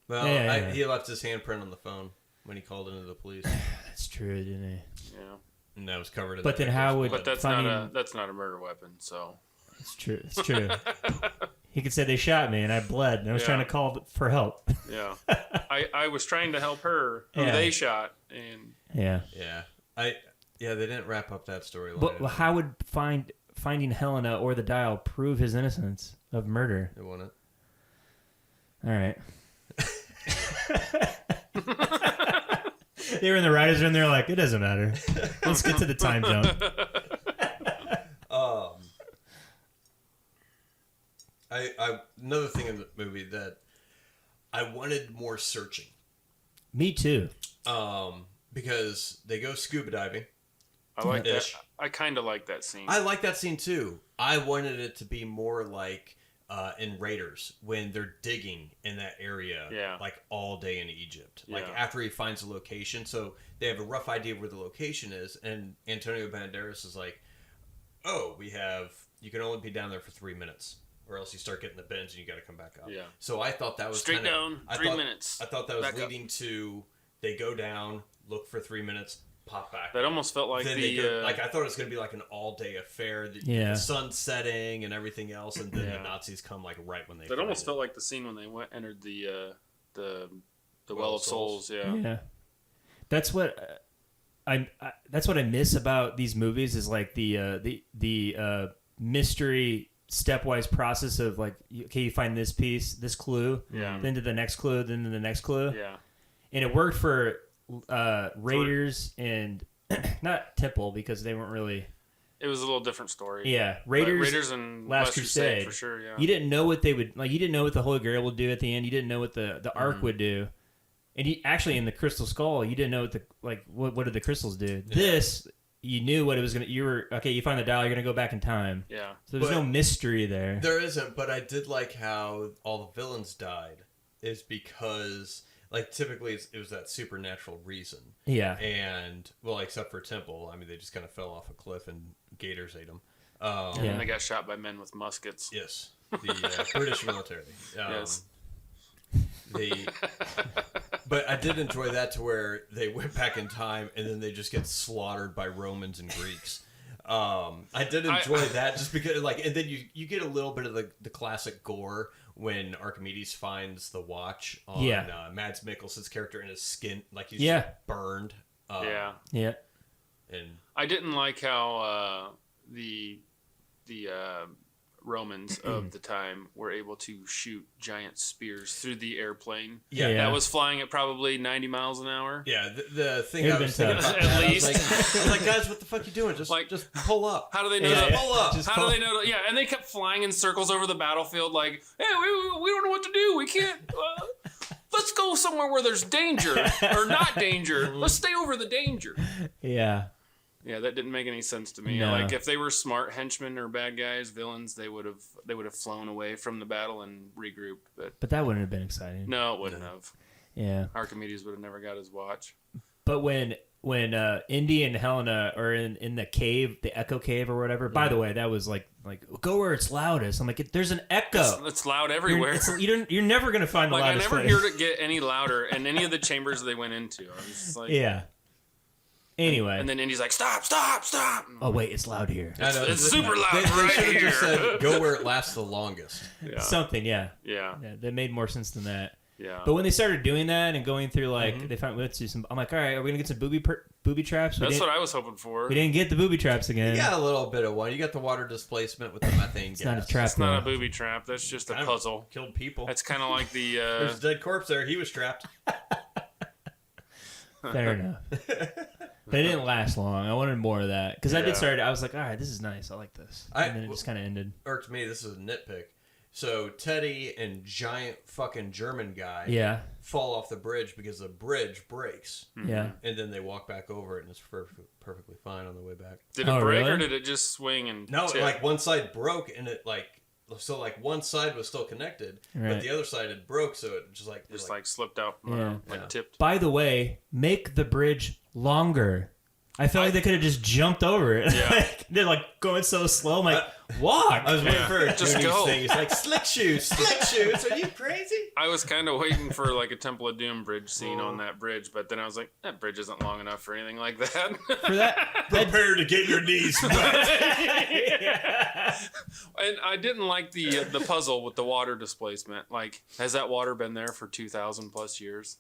Well, he left his handprint on the phone when he called into the police. That's true, didn't he? Yeah. And that was covered in But then how would... But that's not a murder weapon, so... It's true. It's true. He could say they shot me and I bled and I was trying to call for help. Yeah. I was trying to help her who they shot, and... Yeah. Yeah. They didn't wrap up that storyline. But how would finding Helena or the dial prove his innocence of murder? It wouldn't. All right. They were in the writers' room. They're like, it doesn't matter. Let's get to the time jump. Another thing in the movie that I wanted more searching. Me too. Because they go scuba diving. I like that. I kind of like that scene. I like that scene too. I wanted it to be more like in Raiders when they're digging in that area, like all day in Egypt. Like after he finds a location, so they have a rough idea of where the location is, and Antonio Banderas is like, "Oh, you can only be down there for 3 minutes, or else you start getting the bends and you got to come back up." Yeah. So I thought that was straight down 3 minutes. I thought that was leading to they go down, look for 3 minutes. Pop back. That almost felt like I thought it was going to be like an all-day affair. The sun setting and everything else, and then the Nazis come like right when they. That almost felt like the scene when they entered the Well of Souls. Yeah. That's what that's what I miss about these movies is like the mystery stepwise process of like, okay, you find this piece, this clue, then to the next clue, then to the next clue, and it worked for. Raiders and not Temple because they weren't really. It was a little different story. Yeah, Raiders and Last Crusade for sure. Yeah, you didn't know what they would like. You didn't know what the Holy Grail would do at the end. You didn't know what the Ark would do, and actually in the Crystal Skull, you didn't know what did the crystals do. Yeah. you knew what it was gonna. You were okay. You find the dial. You're gonna go back in time. Yeah. So there's no mystery there. There isn't, but I did like how all the villains died. Is because like typically it was that supernatural reason. Yeah. And well, except for Temple, I mean they just kind of fell off a cliff and gators ate them. And they got shot by men with muskets. Yes, the British military. Yes. But I did enjoy that to where they went back in time and then they just get slaughtered by Romans and Greeks. I did enjoy that just because, like, and then you get a little bit of the classic gore when Archimedes finds the watch on Mads Mikkelsen's character in his skin, like he's burned. Yeah. And I didn't like how the Romans of the time were able to shoot giant spears through the airplane. Yeah. That was flying at probably 90 miles an hour. Yeah, the thing I was thinking about At that, least. I was like, guys, what the fuck you doing? Just pull up. How do they know? Pull up. How do they know? Yeah, and they kept flying in circles over the battlefield like, hey, we don't know what to do. We can't... let's go somewhere where there's danger. Or not danger. Let's stay over the danger. Yeah. Yeah, that didn't make any sense to me. No. Like if they were smart henchmen or bad guys, villains, they would have flown away from the battle and regrouped. But that wouldn't have been exciting. no, it wouldn't have. Yeah. Archimedes would have never got his watch. But when Indy and Helena are in the cave, the echo cave or whatever. By the way, that was like go where it's loudest. I'm like, there's an echo. It's loud everywhere. You're never gonna find the like I loudest never place. heard it get any louder in any of the chambers they went into. I was just like, Yeah. Anyway. And then Indy's like, stop. Oh wait, it's loud here. It's super loud They right should have here. just said, go where it lasts the longest. Yeah. Something, yeah. Yeah. That made more sense than that. Yeah. But when they started doing that and going through they found let's do some. I'm like, all right, are we gonna get some booby traps? That's what I was hoping for. We didn't get the booby traps again. You got a little bit of one. You got the water displacement with the methane gas. It's not a trap. It's not a booby trap. That's just a puzzle. Killed people. That's kind of like the. There's a dead corpse there. He was trapped. Fair enough. But it didn't last long. I wanted more of that because I did start. I was like, all right, this is nice. I like this. And then it just kind of ended. Or to me, this is a nitpick. So Teddy and giant fucking German guy fall off the bridge because the bridge breaks. Yeah. And then they walk back over it and it's perfectly fine on the way back. Did it break really? or did it just swing and No, tip? like one side broke and it one side was still connected, but the other side had broke, so it just like slipped out, tipped. By the way, make the bridge longer. I felt like they could have just jumped over it. Yeah. They're like going so slow. I'm like, walk. I was waiting for a Just Goonies go. thing. He's like, slick shoes. Are you crazy? I was kind of waiting for like a Temple of Doom bridge scene on that bridge, but then I was like, that bridge isn't long enough for anything like that. For that, Prepare to get your knees wet. And I didn't like the puzzle with the water displacement. Like, has that water been there for 2,000 plus years?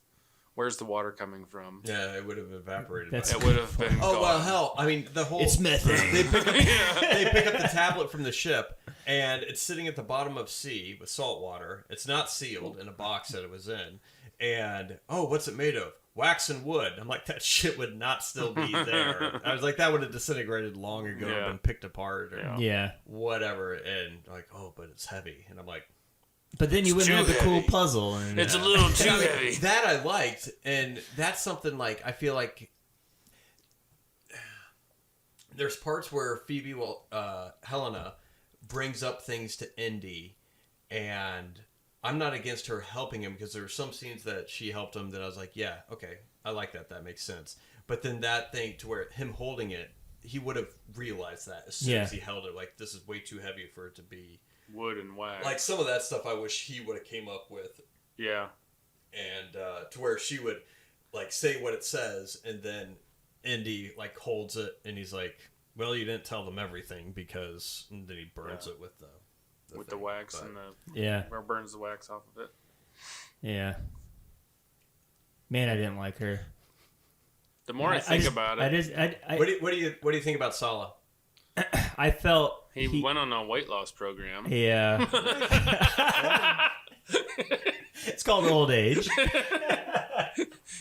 Where's the water coming from? Yeah, it would have evaporated. It would have been. Oh gone. well, hell! I mean, the whole It's methane. They pick up the tablet from the ship, and it's sitting at the bottom of sea with salt water. It's not sealed in a box that it was in. And what's it made of? Wax and wood. I'm like, that shit would not still be there. I was like, that would have disintegrated long ago and been picked apart or whatever. And like, but it's heavy. And I'm like. But then you wouldn't have the cool puzzle. And, it's a little too heavy. That I liked, and that's something like I feel like there's parts where Phoebe Helena brings up things to Indy, and I'm not against her helping him because there were some scenes that she helped him that I was like, yeah, okay, I like that. That makes sense. But then that thing to where him holding it, he would have realized that as soon as he held it. Like, this is way too heavy for it to be wood and wax. Like some of that stuff I wish he would have came up with. Yeah. And to where she would like say what it says and then Indy like holds it and he's like, well, you didn't tell them everything because and then he burns it with the wax and the or burns the wax off of it. Yeah. Man, I didn't like her. The more I think about it, what do you think about Sala? I felt he went on a weight loss program. Yeah. It's called old age.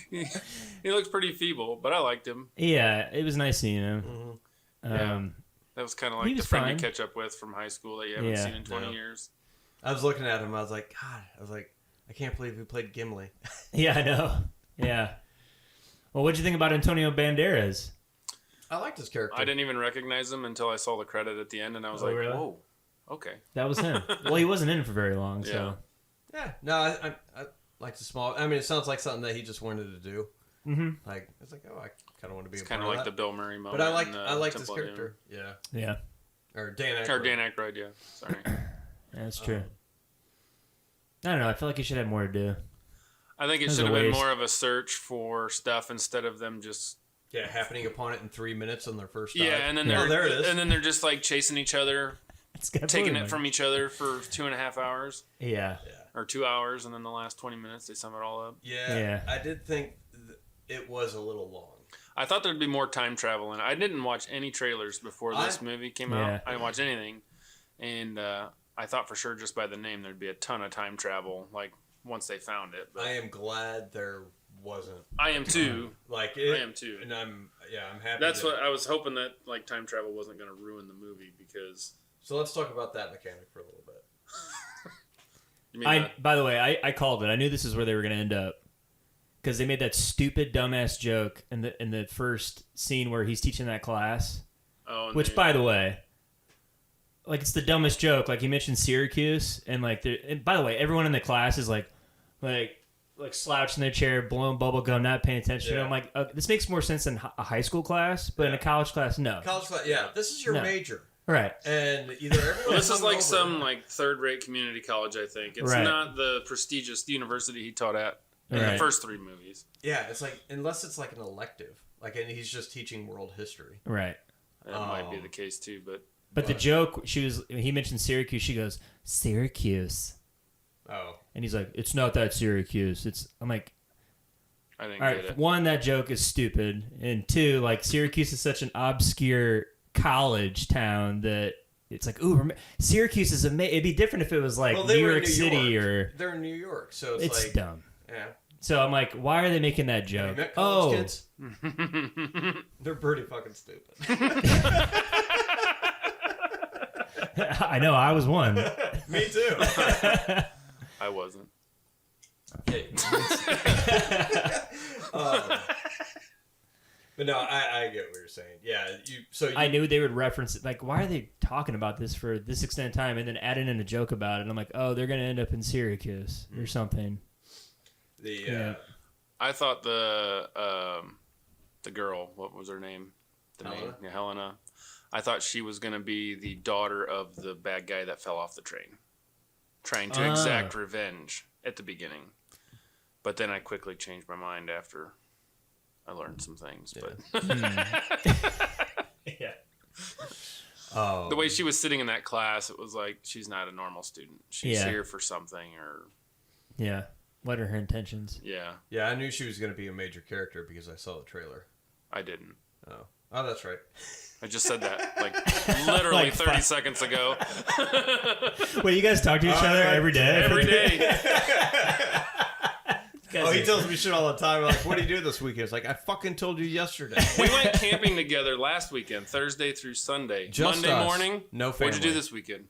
He looks pretty feeble, but I liked him. Yeah, it was nice seeing him. Mm-hmm. That was kind of like the friend you catch up with from high school that you haven't seen in 20 years. I was looking at him. I was like, God. I can't believe we played Gimli. Yeah, I know. Yeah. Well, what'd you think about Antonio Banderas? I liked his character. I didn't even recognize him until I saw the credit at the end, and I was like, really? whoa, okay. That was him. Well, he wasn't in it for very long, so. Yeah. No, I like the small. I mean, it sounds like something that he just wanted to do. Mm-hmm. Like it's like, oh, I kind of want to be. It's a part kind of like that. the Bill Murray moment. But I liked his Temple of character. Doom. Yeah. Or Dan Aykroyd. Or Dan Aykroyd, yeah. Sorry. Yeah, that's true. I don't know. I feel like he should have more to do. I think it That was should a have been waste. more of a search for stuff instead of them just. Yeah, happening upon it in 3 minutes on their first dive. Yeah, and then Oh, there it is. And then they're just like chasing each other, It's got taking blue, it from each other for 2.5 hours Yeah. or 2 hours, and then the last 20 minutes they sum it all up. Yeah. I did think it was a little long. I thought there'd be more time travel, and I didn't watch any trailers before this movie came out. I didn't watch anything, and I thought for sure just by the name there'd be a ton of time travel, like once they found it. But I am glad there wasn't. I am too. Like I am too. And I'm happy. That's what I was hoping, that like time travel wasn't going to ruin the movie, because. So let's talk about that mechanic for a little bit. You mean By the way, I called it. I knew this is where they were going to end up. Because they made that stupid, dumbass joke in the first scene where he's teaching that class. Which, by the way, like, it's the dumbest joke. Like, he mentioned Syracuse, and like, and by the way, everyone in the class is like slouched in their chair, blowing bubble gum, not paying attention. Yeah. I'm like, this makes more sense in a high school class, but in a college class, no. College class, this is your major. Right. And either everyone. This is like some like third-rate community college, I think. It's Right. not the prestigious university he taught at in Right. the first 3 movies. Yeah, it's like, unless it's like an elective, like, and he's just teaching world history. Right. That might be the case too, but the joke, he mentioned Syracuse. She goes, Syracuse. Oh. And he's like, it's not that Syracuse. I'm like, I didn't all get right, it. one, that joke is stupid. And two, like, Syracuse is such an obscure college town that it's like, ooh, Syracuse is amazing. It'd be different if it was like New York City or. They're in New York, so It's like. dumb. Yeah. So I'm like, why are they making that joke? Have you met college kids? They're pretty fucking stupid. I know, I was one. Me too. I wasn't. But no, I get what you're saying. Yeah, I knew they would reference it. Like, why are they talking about this for this extended time and then adding in a joke about it? And I'm like, oh, they're going to end up in Syracuse or something. I thought the girl, what was her name? Helena? Helena. I thought she was going to be the daughter of the bad guy that fell off the train, trying to exact revenge at the beginning. But then I quickly changed my mind after I learned some things. But the way she was sitting in that class, it was like she's not a normal student. She's here for something, or what are her intentions? Yeah, I knew she was going to be a major character because I saw the trailer. I didn't. Oh, that's right. I just said that like literally Like 30 seconds ago. Wait, you guys talk to each other every day? Every day. He tells me shit all the time. Like, what do you do this weekend? It's like, I fucking told you yesterday. We went camping together last weekend, Thursday through Sunday. Just Monday us. morning, No what'd you do family. this weekend?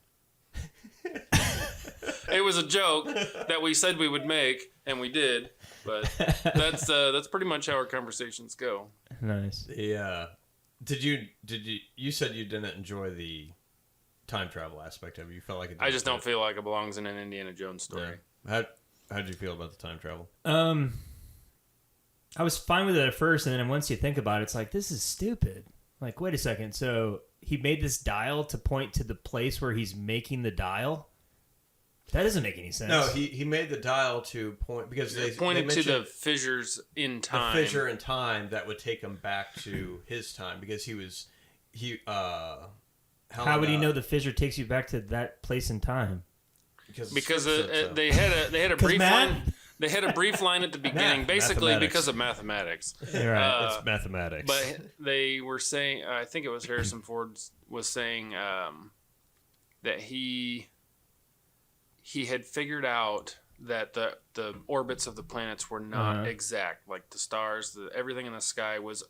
It was a joke that we said we would make, and we did. But that's pretty much how our conversations go. Nice. Yeah. Did you said you didn't enjoy the time travel aspect of it? You felt like it I just don't feel like it belongs in an Indiana Jones story. Yeah. How'd you feel about the time travel? I was fine with it at first, and then once you think about it, it's like, this is stupid. Like, wait a second. So he made this dial to point to the place where he's making the dial? That doesn't make any sense. No, he made the dial to point because they pointed to mentioned the fissures in time. the fissure in time that would take him back to his time because how would he know the fissure takes you back to that place in time? Because they had a brief line. They had a brief line at the beginning, basically because of mathematics. You're right. It's mathematics. But they were saying, I think it was Harrison Ford was saying that he had figured out that the orbits of the planets were not exact. Like the stars, everything in the sky was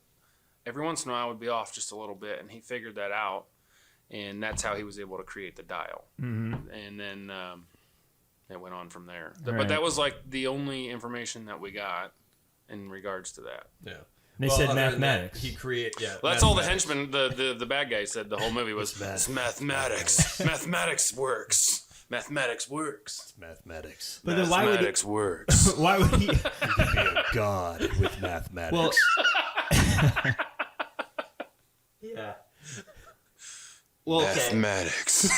every once in a while would be off just a little bit, and he figured that out, and that's how he was able to create the dial. Mm-hmm. And then it went on from there. But that was like the only information that we got in regards to that. Yeah. And they said other than that, mathematics. he create. Yeah, Well, that's all the mathematics. henchmen. The bad guy said the whole movie was it's mathematics. Mathematics works. Mathematics works. Mathematics. But then why would Mathematics works. why would he? You can be a god with mathematics. Well, yeah. Well, okay. Mathematics.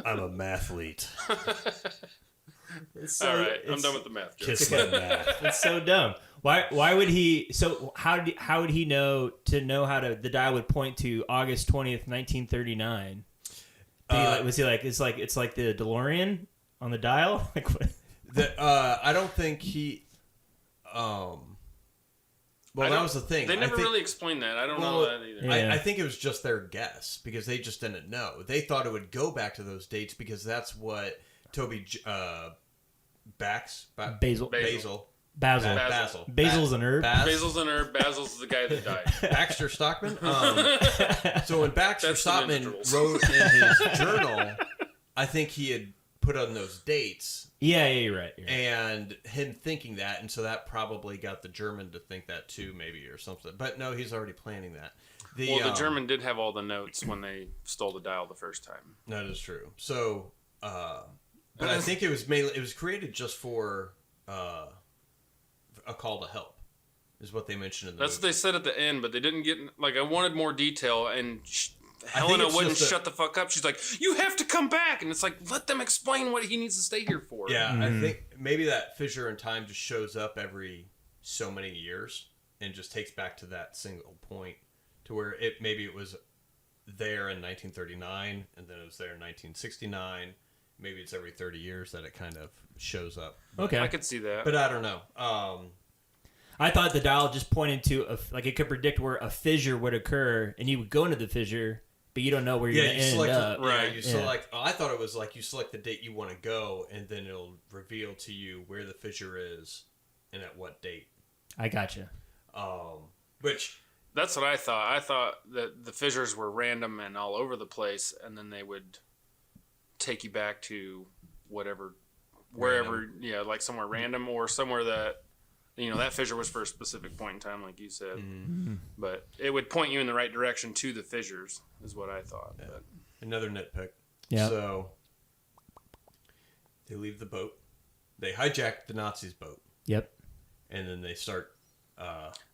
I'm a mathlete. It's so, All right, I'm it's- done with the math jokes. Kiss my math. It's so dumb. Why would he? So how would he know how to? The dial would point to August 20th, 1939. Was he like it's like the DeLorean on the dial? Like what? I don't think he. Well, that was the thing. They never I think, really explained that. I don't know that either. Yeah. I think it was just their guess because they just didn't know. They thought it would go back to those dates because that's what Toby Basil. Basil's a nerd. Basil's a nerd. Basil's the guy that died. Baxter Stockman. So when Baxter That's the Stockman Ninja Turtles. wrote in his journal, I think he had put on those dates. Yeah, you're right. And him thinking that, and so that probably got the German to think that too, maybe, or something. But no, he's already planning that. The German did have all the notes when they stole the dial the first time. That is true. So, but I think it was created just for a call to help, is what they mentioned in the That's what movie. they said at the end, but they didn't get I wanted more detail, and Helena it's wouldn't just shut the fuck up. She's like, "You have to come back," and it's like, let them explain what he needs to stay here for. Yeah, I think maybe that fissure in time just shows up every so many years and just takes back to that single point to where maybe it was there in 1939 and then it was there in 1969. Maybe it's every 30 years that it kind of shows up. Okay. I could see that. But I don't know. I thought the dial just pointed to it could predict where a fissure would occur, and you would go into the fissure, but you don't know where you're going to end up. Right. You select. I thought it was like you select the date you want to go, and then it'll reveal to you where the fissure is and at what date. I gotcha. Which That's what I thought. I thought that the fissures were random and all over the place, and then they would take you back to wherever, like somewhere random or somewhere that, that fissure was for a specific point in time, like you said. Mm-hmm. But it would point you in the right direction to the fissures, is what I thought. Yeah. But Another nitpick. Yeah. So they leave the boat. They hijack the Nazis' boat. Yep. And then they start.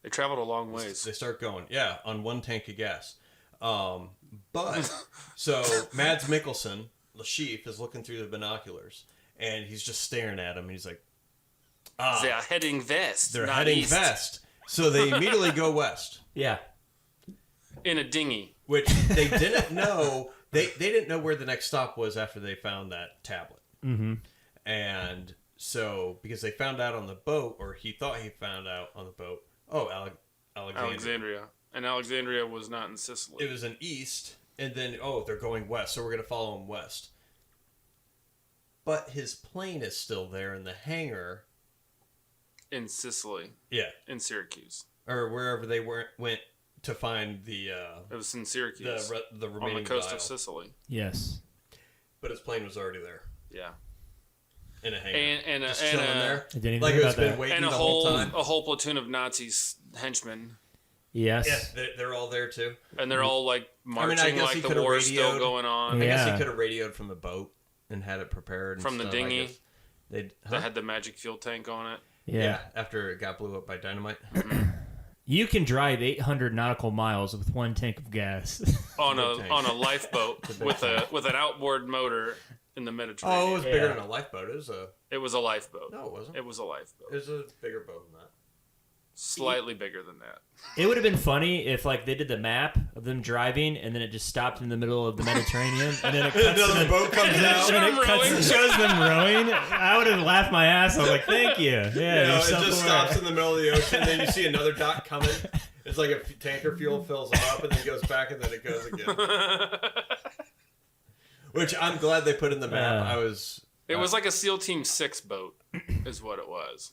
they traveled a long ways. They start going. Yeah, on one tank of gas. But so Mads Mikkelsen, the chief, is looking through the binoculars, and he's just staring at him. And he's like, They're heading west. They're not heading east. west. So they immediately go west. Yeah. In a dinghy. Which they didn't know. They didn't know where the next stop was after they found that tablet. Mm-hmm. And so, because they found out on the boat, or he thought he found out on the boat, Alexandria. And Alexandria was not in Sicily. It was in east, and then, they're going west, so we're going to follow them west. But his plane is still there in the hangar. In Sicily. Yeah. In Syracuse. Or wherever they went to find the... it was in Syracuse. the remaining on the coast dial. of Sicily. Yes. But his plane was already there. Yeah. In a hangar. Just chilling there. I didn't even Like think it's about been that. waiting And the whole time. a whole platoon of Nazis henchmen. Yes. Yeah, they're all there too. And they're all like marching guess he like the could've war's still radioed. going on. I guess Yeah. he could have radioed from the boat and had it prepared. And From the stuff, I dinghy? guess. They That had the magic fuel tank on it. Yeah. after it got blew up by dynamite. You can drive 800 nautical miles with one tank of gas. on big tank. a lifeboat with an outboard motor in the Mediterranean. Oh, it was bigger Yeah. than a lifeboat. It was a lifeboat. No, it wasn't. It was a lifeboat. It was a bigger boat than that. Slightly bigger than that. It would have been funny if they did the map of them driving and then it just stopped in the middle of the Mediterranean and then it cuts to Another them, boat comes out. and then it cuts and shows them rowing. I would have laughed my ass. I was like, "Thank you." Yeah, It there's just something stops where- in the middle of the ocean, and then you see another dock coming. It's like a tanker fuel fills up, and then goes back, and then it goes again. Which I'm glad they put in the map. It was like a SEAL Team 6 boat, is what it was.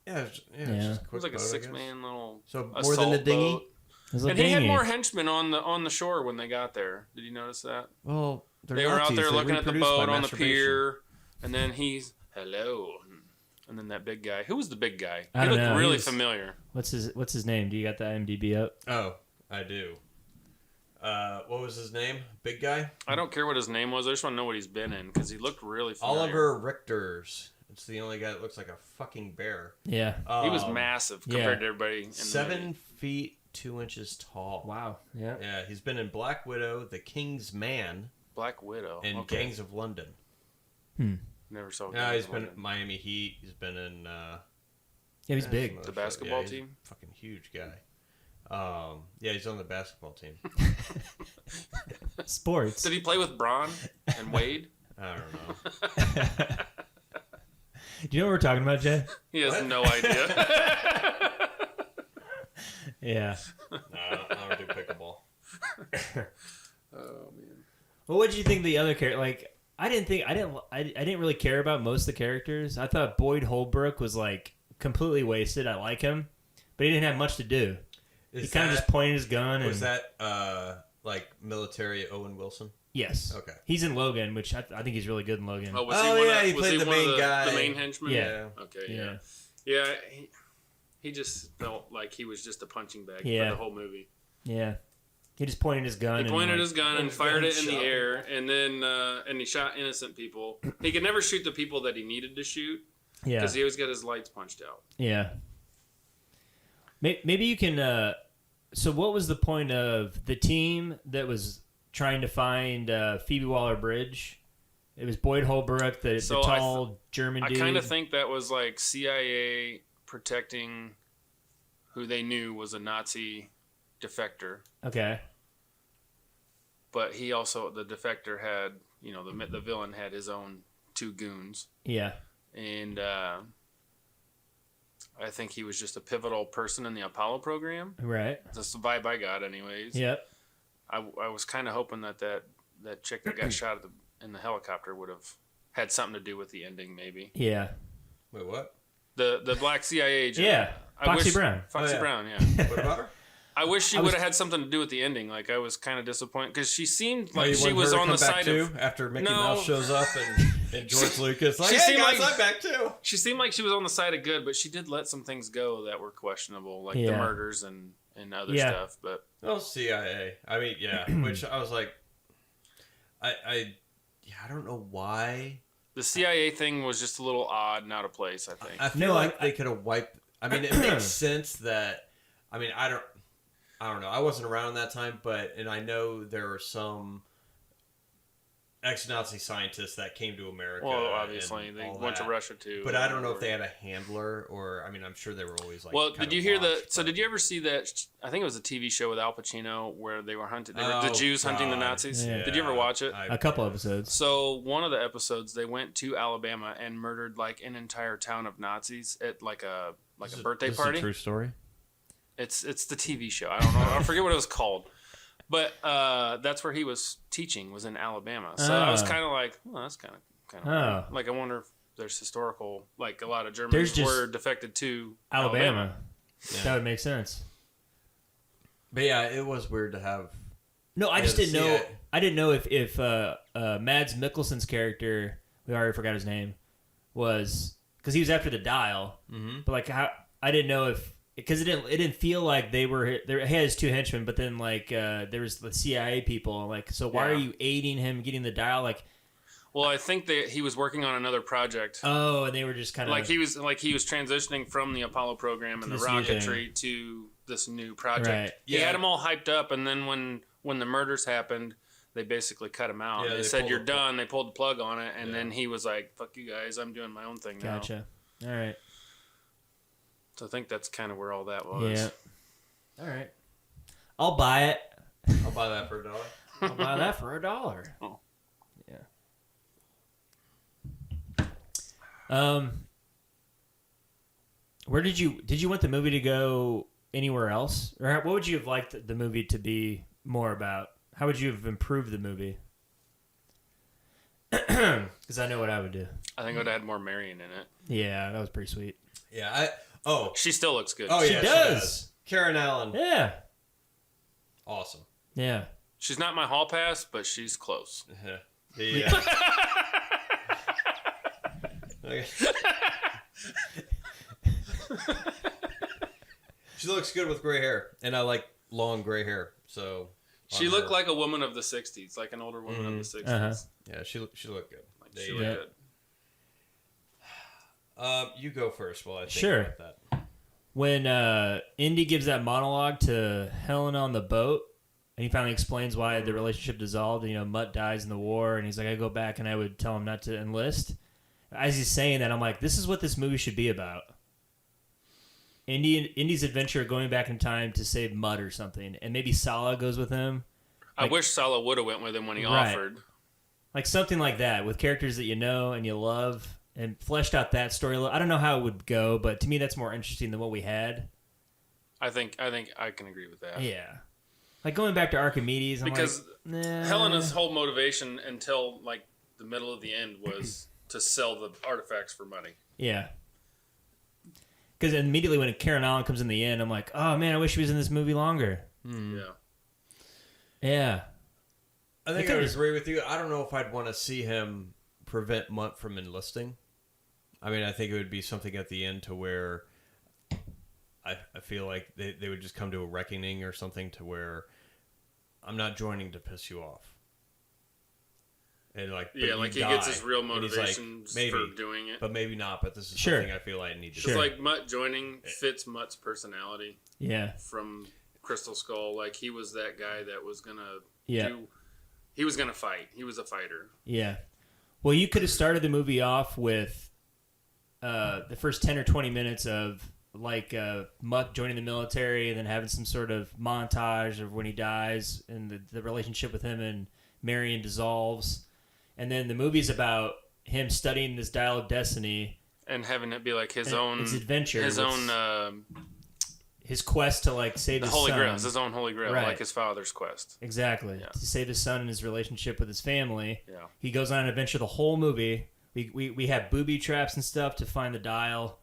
Yeah, it was just Yeah. a It quick was like a boat, I guess. 6-man little So more assault than a dinghy. boat. It was a And he had dinghy. more henchmen on the shore when they got there. Did you notice that? Well, They were out there looking at the boat on the pier, and then he's hello. And then that big guy. Who was the big guy? I He don't looked know. really familiar. What's his name? Do you got the IMDb up? Oh, I do. What was his name? Big guy? I don't care what his name was. I just want to know what he's been in because he looked really familiar. Oliver Richters. It's the only guy that looks like a fucking bear. Yeah. He was massive compared to everybody. In the 7 movie. feet 2 inches tall. Wow. Yeah. Yeah, he's been in Black Widow, The King's Man, Black Widow. and Gangs of London. Never saw. Yeah, Gangs he's of been London. in Miami Heat. He's been in. Yeah, he's big. The basketball he's a team? fucking huge guy. Yeah, he's on the basketball team. Sports. Did he play with Braun and Wade? I don't know. Do you know what we're talking about, Jay? He has What? no idea. Yeah. No, I don't do pickleball. Oh man. Well, what did you think of the other character? Like, I didn't really care about most of the characters. I thought Boyd Holbrook was like completely wasted. I like him, but he didn't have much to do. He kind of just pointed his gun. And Was that like military Owen Wilson? yes. Okay. He's in Logan, which I think he's really good in Logan. Oh, was Oh, he one yeah, of, he was played he the one of main guy. The main henchman? Yeah. Okay. Yeah. Yeah. He just felt like he was just a punching bag Yeah. for the whole movie. Yeah. He just pointed his gun. He pointed and, his gun and his fired gun it in the shot. air, and then and he shot innocent people. He could never shoot the people that he needed to shoot Yeah. because he always got his lights punched out. Yeah. Maybe you can. So, what was the point of the team that was trying to find Phoebe Waller-Bridge? It was Boyd Holbrook, the So tall German I dude. kind of think that was like CIA protecting who they knew was a Nazi defector, Okay. but he also the defector had the villain had his own 2 goons. Yeah. And I think he was just a pivotal person in the Apollo program. Right. That's the vibe I got, anyways. Yep. I was kind of hoping that chick that got shot in the helicopter would have had something to do with the ending, maybe. Yeah. Wait, what? The black CIA agent. Yeah. Foxy Brown. Foxy Oh, yeah. Brown, yeah. What about her? I wish she would have had something to do with the ending. Like, I was kind of disappointed because she seemed Oh, like you she want was her to on the come back side too, of. after Mickey No. Mouse shows up and George Lucas like, she hey seemed guys, like- I'm back too. She seemed like she was on the side of good, but she did let some things go that were questionable, like the Yeah. murders and other Yeah. stuff. But Well, CIA. I mean, yeah. Which I was like, I don't know why. the CIA thing was just a little odd and out of place, I think. I feel No, like they could have wiped. I mean, it makes sense that. I mean, I don't know. I wasn't around that time, and I know there were some ex-Nazi scientists that came to America. Well, obviously, and they all went to that. Russia too. But I don't know if they had a handler or. I mean, I'm sure they were always like. Well, kind did of you hear watched, So but- did you ever see that? I think it was a TV show with Al Pacino where they were hunting. The Oh, Jews hunting the God. Nazis. Yeah. Did you ever watch it? A couple episodes. So one of the episodes, they went to Alabama and murdered like an entire town of Nazis at like a birthday This is party. a true story. It's the TV show. I don't know. I forget what it was called. But that's where he was teaching, was in Alabama. So I was Oh. kind of like, well, that's kind of Oh. like, I wonder if there's historical, like a lot of There's Germans just were defected to Alabama. Yeah. That would make sense. But yeah, it was weird to have. No, I just Yeah, didn't know. CIA. I didn't know if Mads Mikkelsen's character, we already forgot his name, was because he was after the dial. Mm-hmm. But like, how I didn't know if because it didn't feel like they were there. He had his 2 henchmen, but then like there was the CIA people. Like, so why are Yeah. you aiding him getting the dial? Like, Well, I think that he was working on another project. oh, and they were just kind of Like he was transitioning from the Apollo program and the this new thing. rocketry to this new project. Right. He Yeah. had them all hyped up, and then when the murders happened, they basically cut him out. Yeah, They they said pulled you're the plug. done. They pulled the plug on it, and Yeah. then he was like, "Fuck you guys, I'm doing my own thing now." Gotcha. All right. So I think that's kind of where all that was. Yeah. All right. I'll buy it. I'll buy that for $1. I'll buy that for $1. Oh. Yeah. Where did you want the movie to go anywhere else, or what would you have liked the movie to be more about? How would you have improved the movie? Because I know what I would do. I think it would have had more Marion in it. Yeah, that was pretty sweet. Yeah. She still looks good. Oh She yeah, does. Karen Allen. Yeah. Awesome. Yeah. She's not my hall pass, but she's close. Yeah. Okay. She looks good with gray hair, and I like long gray hair. So she looked like a woman of the '60s, like an older woman of the '60s. Uh-huh. Yeah, she looked good. Like, she looked good. You go first while I think Sure. about that. When Indy gives that monologue to Helen on the boat, and he finally explains why the relationship dissolved. And, Mutt dies in the war, and he's like, I go back and I would tell him not to enlist. As he's saying that, I'm like, this is what this movie should be about. Indy's adventure going back in time to save Mutt or something, and maybe Sala goes with him. I wish Sala would have went with him when he offered. Like something like that, with characters that you know and you love, and fleshed out that story. I don't know how it would go, but to me that's more interesting than what we had. I think I can agree with that. Yeah. Like going back to Archimedes, because like, nah. Helena's whole motivation until like the middle of the end was to sell the artifacts for money. Yeah. Because immediately when Karen Allen comes in the end, I'm like, oh man, I wish he was in this movie longer. Yeah. Yeah. I think I would agree with you. I don't know if I'd want to see him prevent Mutt from enlisting. I mean, I think it would be something at the end to where I feel like they would just come to a reckoning or something to where I'm not joining to piss you off. And like, yeah, like he gets his real motivations like, for doing it. But maybe not, but this is something I feel like I need to do. It's like Mutt joining fits Mutt's personality. Yeah. From Crystal Skull. Like he was that guy that was going to he was going to fight. He was a fighter. Yeah. Well, you could have started the movie off with the first 10 or 20 minutes of like Mutt joining the military and then having some sort of montage of when he dies and the relationship with him and Marion dissolves. And then the movie's about him studying this dial of destiny. And having it be like his adventure. His quest to like save his Holy son. Grail. His own Holy Grail, right. like his father's quest. Exactly. Yeah. To save his son and his relationship with his family. Yeah. He goes on an adventure the whole movie. We have booby traps and stuff to find the dial.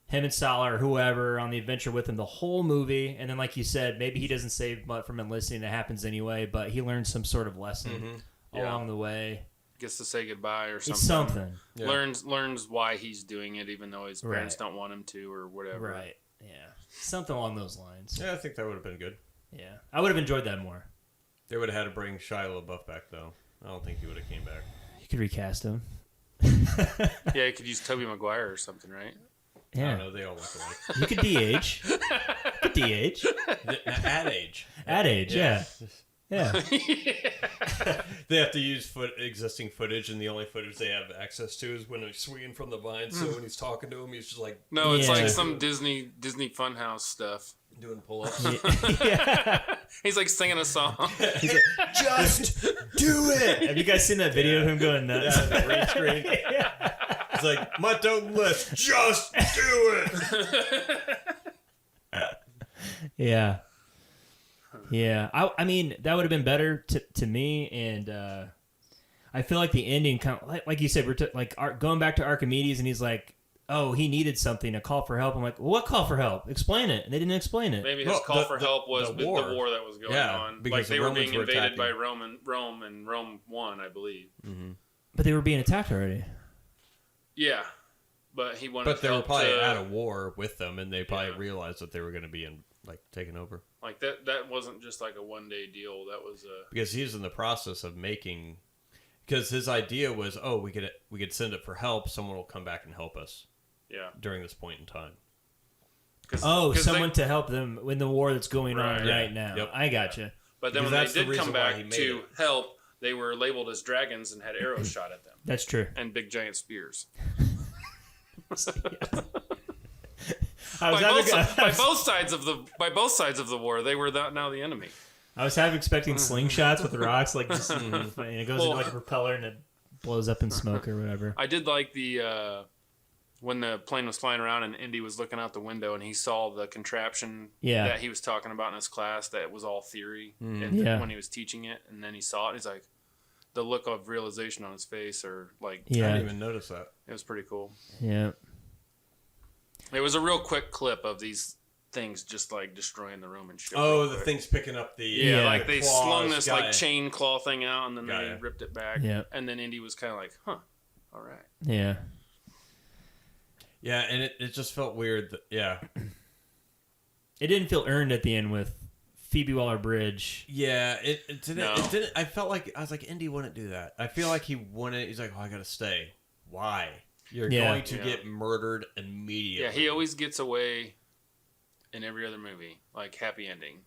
Him and Sala or whoever are on the adventure with him the whole movie. And then, like you said, maybe he doesn't save Mutt from enlisting. It happens anyway, but he learns some sort of lesson along the way. Gets to say goodbye or something. It's something. Yeah. Learns why he's doing it, even though his parents don't want him to or whatever. Right. Yeah. Something along those lines. Yeah, I think that would have been good. Yeah. I would have enjoyed that more. They would have had to bring Shia LaBeouf back, though. I don't think he would have came back. You could recast him. Yeah, you could use Tobey Maguire or something, right? Yeah. I don't know. They all look alike. You could de-age. De-age. At age. At age, yeah. Yeah. They have to use existing footage, and the only footage they have access to is when he's swinging from the vine. So when he's talking to him, he's just like... No, it's like some Disney Funhouse stuff. Doing pull-ups. Yeah. He's like singing a song. He's like, just do it! Have you guys seen that video of him going nuts? Yeah, the green screen. It's like, Mutt, don't list. Just do it! Yeah. Yeah. I mean, that would have been better to me, and I feel like the ending, kind of, like you said, we're going back to Archimedes, and he's like, oh, he needed something, a call for help. I'm like, well, what call for help? Explain it. And they didn't explain it. Maybe his call for help was the war that was going on. Because like they were being invaded attacking. by Rome, and Rome won, I believe. Mm-hmm. But they were being attacked already. Yeah. But he wanted But they were help probably to, at a war with them, and they probably realized that they were going to be taken over. Like that wasn't just like a one-day deal. That was because he's in the process of making. Because his idea was, we could send it for help. Someone will come back and help us. Yeah. During this point in time. Someone to help them in the war that's going on right now. Yep. I gotcha. But then when they did come back to help, they were labeled as dragons and had arrows shot at them. That's true. And big giant spears. By both sides of the war, they were now the enemy. I was half expecting slingshots with rocks, like just and it goes into like a propeller and it blows up in smoke or whatever. I did like the when the plane was flying around and Indy was looking out the window and he saw the contraption that he was talking about in his class that was all theory when he was teaching it, and then he saw it and he's like, the look of realization on his face, or like I didn't even notice that. It was pretty cool. Yeah. It was a real quick clip of these things just like destroying the room and shit. Oh, the things picking up the like they slung this like chain claw thing out and then they ripped it back. Yeah. And then Indy was kind of like, huh, all right. Yeah. Yeah, and it just felt weird. Yeah. It didn't feel earned at the end with Phoebe Waller-Bridge. Yeah, it didn't. No. It didn't. I felt like I was like, Indy wouldn't do that. I feel like he wouldn't. He's like, oh, I gotta stay. Why? You're going to get murdered immediately. Yeah, he always gets away in every other movie, like happy ending.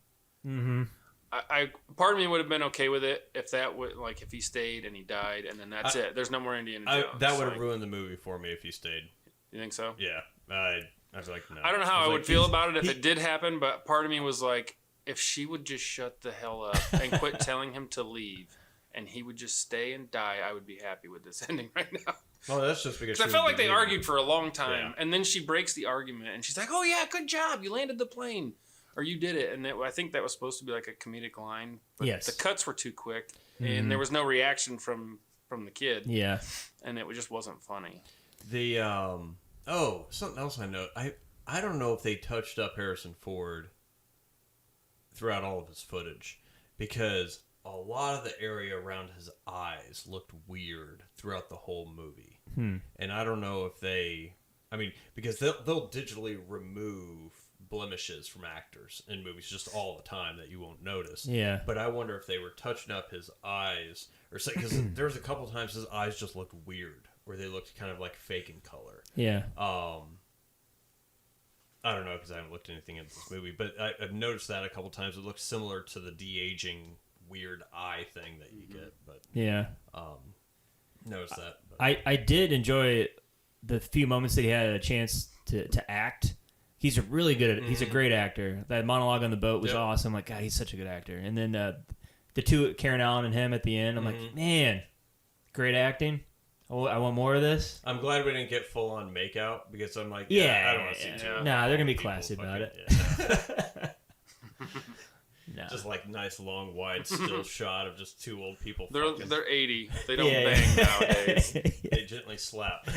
Mm-hmm. I part of me would have been okay with it if that would if he stayed and he died and then that's it. There's no more Indiana Jones. That would have ruined the movie for me if he stayed. You think so? Yeah, I was like, no. I don't know how I would feel about it if it did happen, but part of me was like, if she would just shut the hell up and quit telling him to leave, and he would just stay and die, I would be happy with this ending right now. Well, that's just because I felt like they argued for a long time, Yeah. and then she breaks the argument, and she's like, "Oh yeah, good job, you landed the plane, or you did it." And I think that was supposed to be like a comedic line, but Yes. the cuts were too quick, and there was no reaction from the kid, Yeah. and it just wasn't funny. The something else I know. I don't know if they touched up Harrison Ford throughout all of his footage, because a lot of the area around his eyes looked weird throughout the whole movie. And I don't know if because they'll digitally remove blemishes from actors in movies just all the time that you won't notice. Yeah. But I wonder if they were touching up his eyes, or because there was a couple times his eyes just looked weird, where they looked kind of like fake in color. Yeah. I don't know because I haven't looked at anything in this movie, but I've noticed that a couple times. It looks similar to the de-aging weird eye thing that you get, but Yeah. noticed that. But. I did enjoy the few moments that he had a chance to act. He's a really good at, he's a great actor. That monologue on the boat was awesome. Like, God, he's such a good actor. And then the two, Karen Allen and him at the end, I'm like, man, great acting. Oh, I want more of this. I'm glad we didn't get full on makeout, because I'm like, Yeah, I don't want to see two. Nah, they're gonna be people classy about it. Yeah. No. Just like nice long wide still shot of just two old people. They're 80. They don't bang nowadays. They gently slap.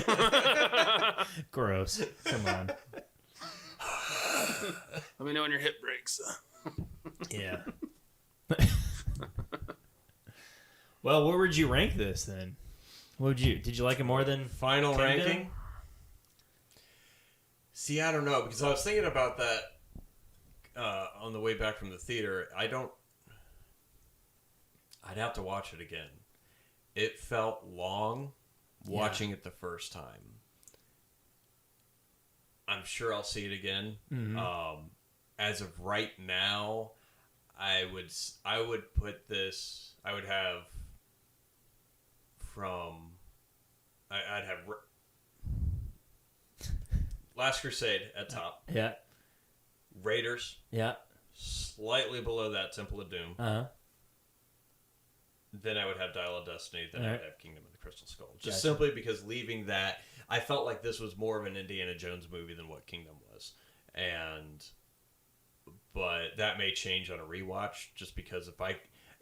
Gross. Come on. Let me know when your hip breaks. Yeah. Well, where would you rank this then? Did you like it more than Final Kingdom? ranking? See, I don't know, because I was thinking about that on the way back from the theater. I'd have to watch it again. It felt long watching it the first time. I'm sure I'll see it again. As of right now, I would put this. I would have I'd have Last Crusade at top. Yeah. Raiders. Yeah. Slightly below that, Temple of Doom. Uh-huh. Then I would have Dial of Destiny. Then I would have Kingdom of the Crystal Skull. Just Gotcha. simply because leaving that, I felt like this was more of an Indiana Jones movie than what Kingdom was. But that may change on a rewatch, just because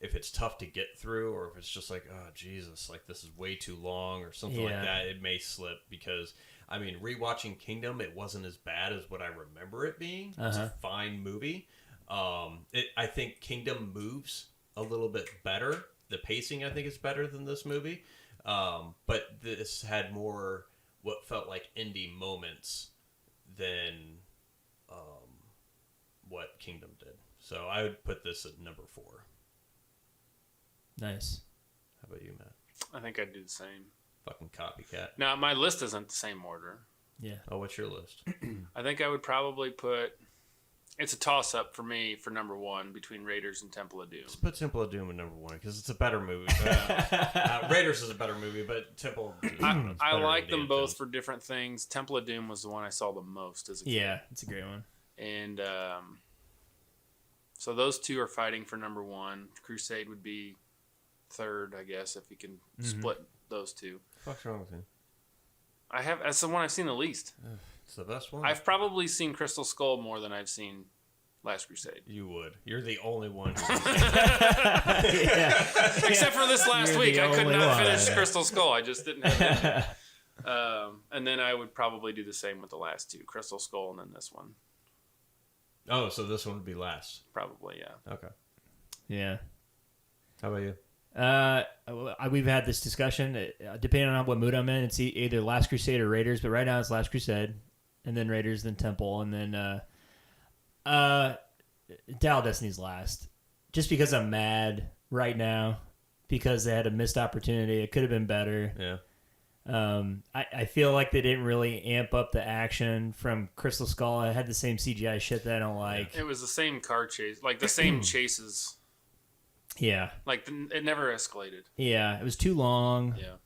if it's tough to get through, or if it's just like, oh Jesus, like this is way too long or something like that, it may slip. Because I mean, rewatching Kingdom, it wasn't as bad as what I remember it being. It's a fine movie. I think Kingdom moves a little bit better. The pacing, I think, is better than this movie. But this had more what felt like indie moments than what Kingdom did. So I would put this at number 4. Nice. How about you, Matt? I think I'd do the same. Fucking copycat. Now, my list isn't the same order. Yeah. Oh, what's your list? I think I would probably put... It's a toss-up for me for number 1 between Raiders and Temple of Doom. Let's put Temple of Doom at number 1 because it's a better movie. Raiders is a better movie, but Temple of Doom I like them both for different things. Temple of Doom was the one I saw the most as a kid. Yeah, it's a great one. And so those two are fighting for number 1. Crusade would be third, I guess, if you can split those two. What's wrong with him? That's the one I've seen the least. It's the best one. I've probably seen Crystal Skull more than I've seen Last Crusade. You would. You're the only one. Except for this last You're week. the I could only not one. finish Crystal Skull. I just didn't have it. And then I would probably do the same with the last two. Crystal Skull and then this one. Oh, so this one would be last. Probably, yeah. Okay. Yeah. How about you? We've had this discussion. Depending on what mood I'm in, it's either Last Crusade or Raiders. But right now it's Last Crusade, and then Raiders, then Temple, and then Dial of Destiny's last. Just because I'm mad right now because they had a missed opportunity. It could have been better. Yeah. I feel like they didn't really amp up the action from Crystal Skull. I had the same CGI shit that I don't like. It was the same car chase, like the same chases. Yeah. Like it never escalated. Yeah, it was too long. Yeah.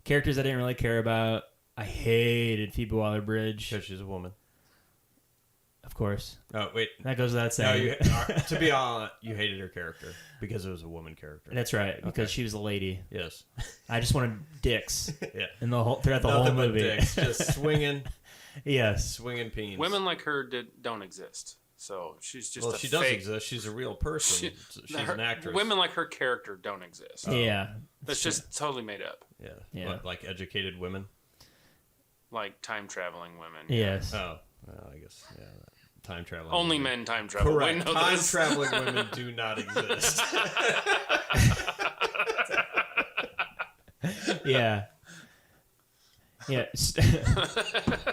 Characters I didn't really care about. I hated Phoebe Waller-Bridge. Because she's a woman. Of course. Oh, wait. That goes without No, saying. to be honest, you hated her character because it was a woman character. That's right, because she was a lady. Yes. I just wanted dicks. Yeah. In the whole throughout the Nothing whole but movie. dicks, just swinging. Yes. Swinging peens. Women like her don't exist. So she's just Well, a she fake. does exist. She's a real person. She's an actress. Women like her character don't exist. Yeah. That's just totally made up. Yeah. Yeah. What, like educated women? Like time traveling women. Yes. Oh, well, I guess, yeah. Time traveling. Only women. men time travel. Correct. We know Time this. traveling women do not exist. Yeah. Yeah.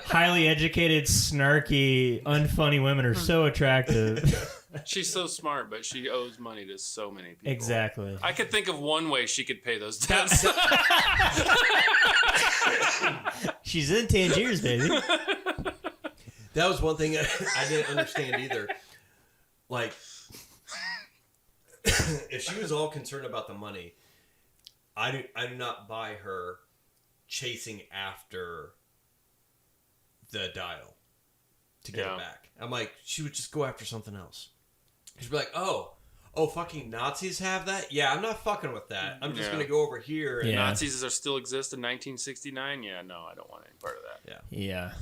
Highly educated, snarky, unfunny women are so attractive. She's so smart, but she owes money to so many people. Exactly. I could think of one way she could pay those debts. She's in Tangiers, baby. That was one thing I didn't understand either. Like, if she was all concerned about the money, I do not buy her chasing after the dial to get it back. I'm like, she would just go after something else. She'd be like, oh, fucking Nazis have that? Yeah, I'm not fucking with that. I'm just going to go over here. And Nazis are still exist in 1969? Yeah, no, I don't want any part of that. Yeah.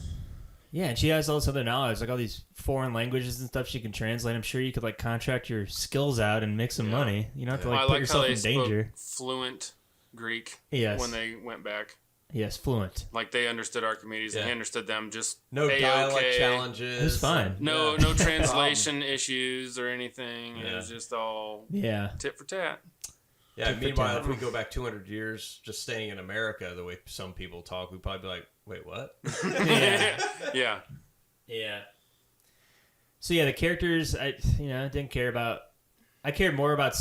Yeah, and she has all this other knowledge, like all these foreign languages and stuff she can translate. I'm sure you could like contract your skills out and make some money. You don't have to like put yourself in danger. Fluent Greek Yes. when they went back. Yes, fluent. Like they understood Archimedes and he understood them. Just no dialect challenges. It was fine. No translation issues or anything. It was just all tit for tat. Yeah, meanwhile, if we go back 200 years, just staying in America, the way some people talk, we'd probably be like, wait, what? Yeah. So yeah, the characters, I didn't care about. I cared more about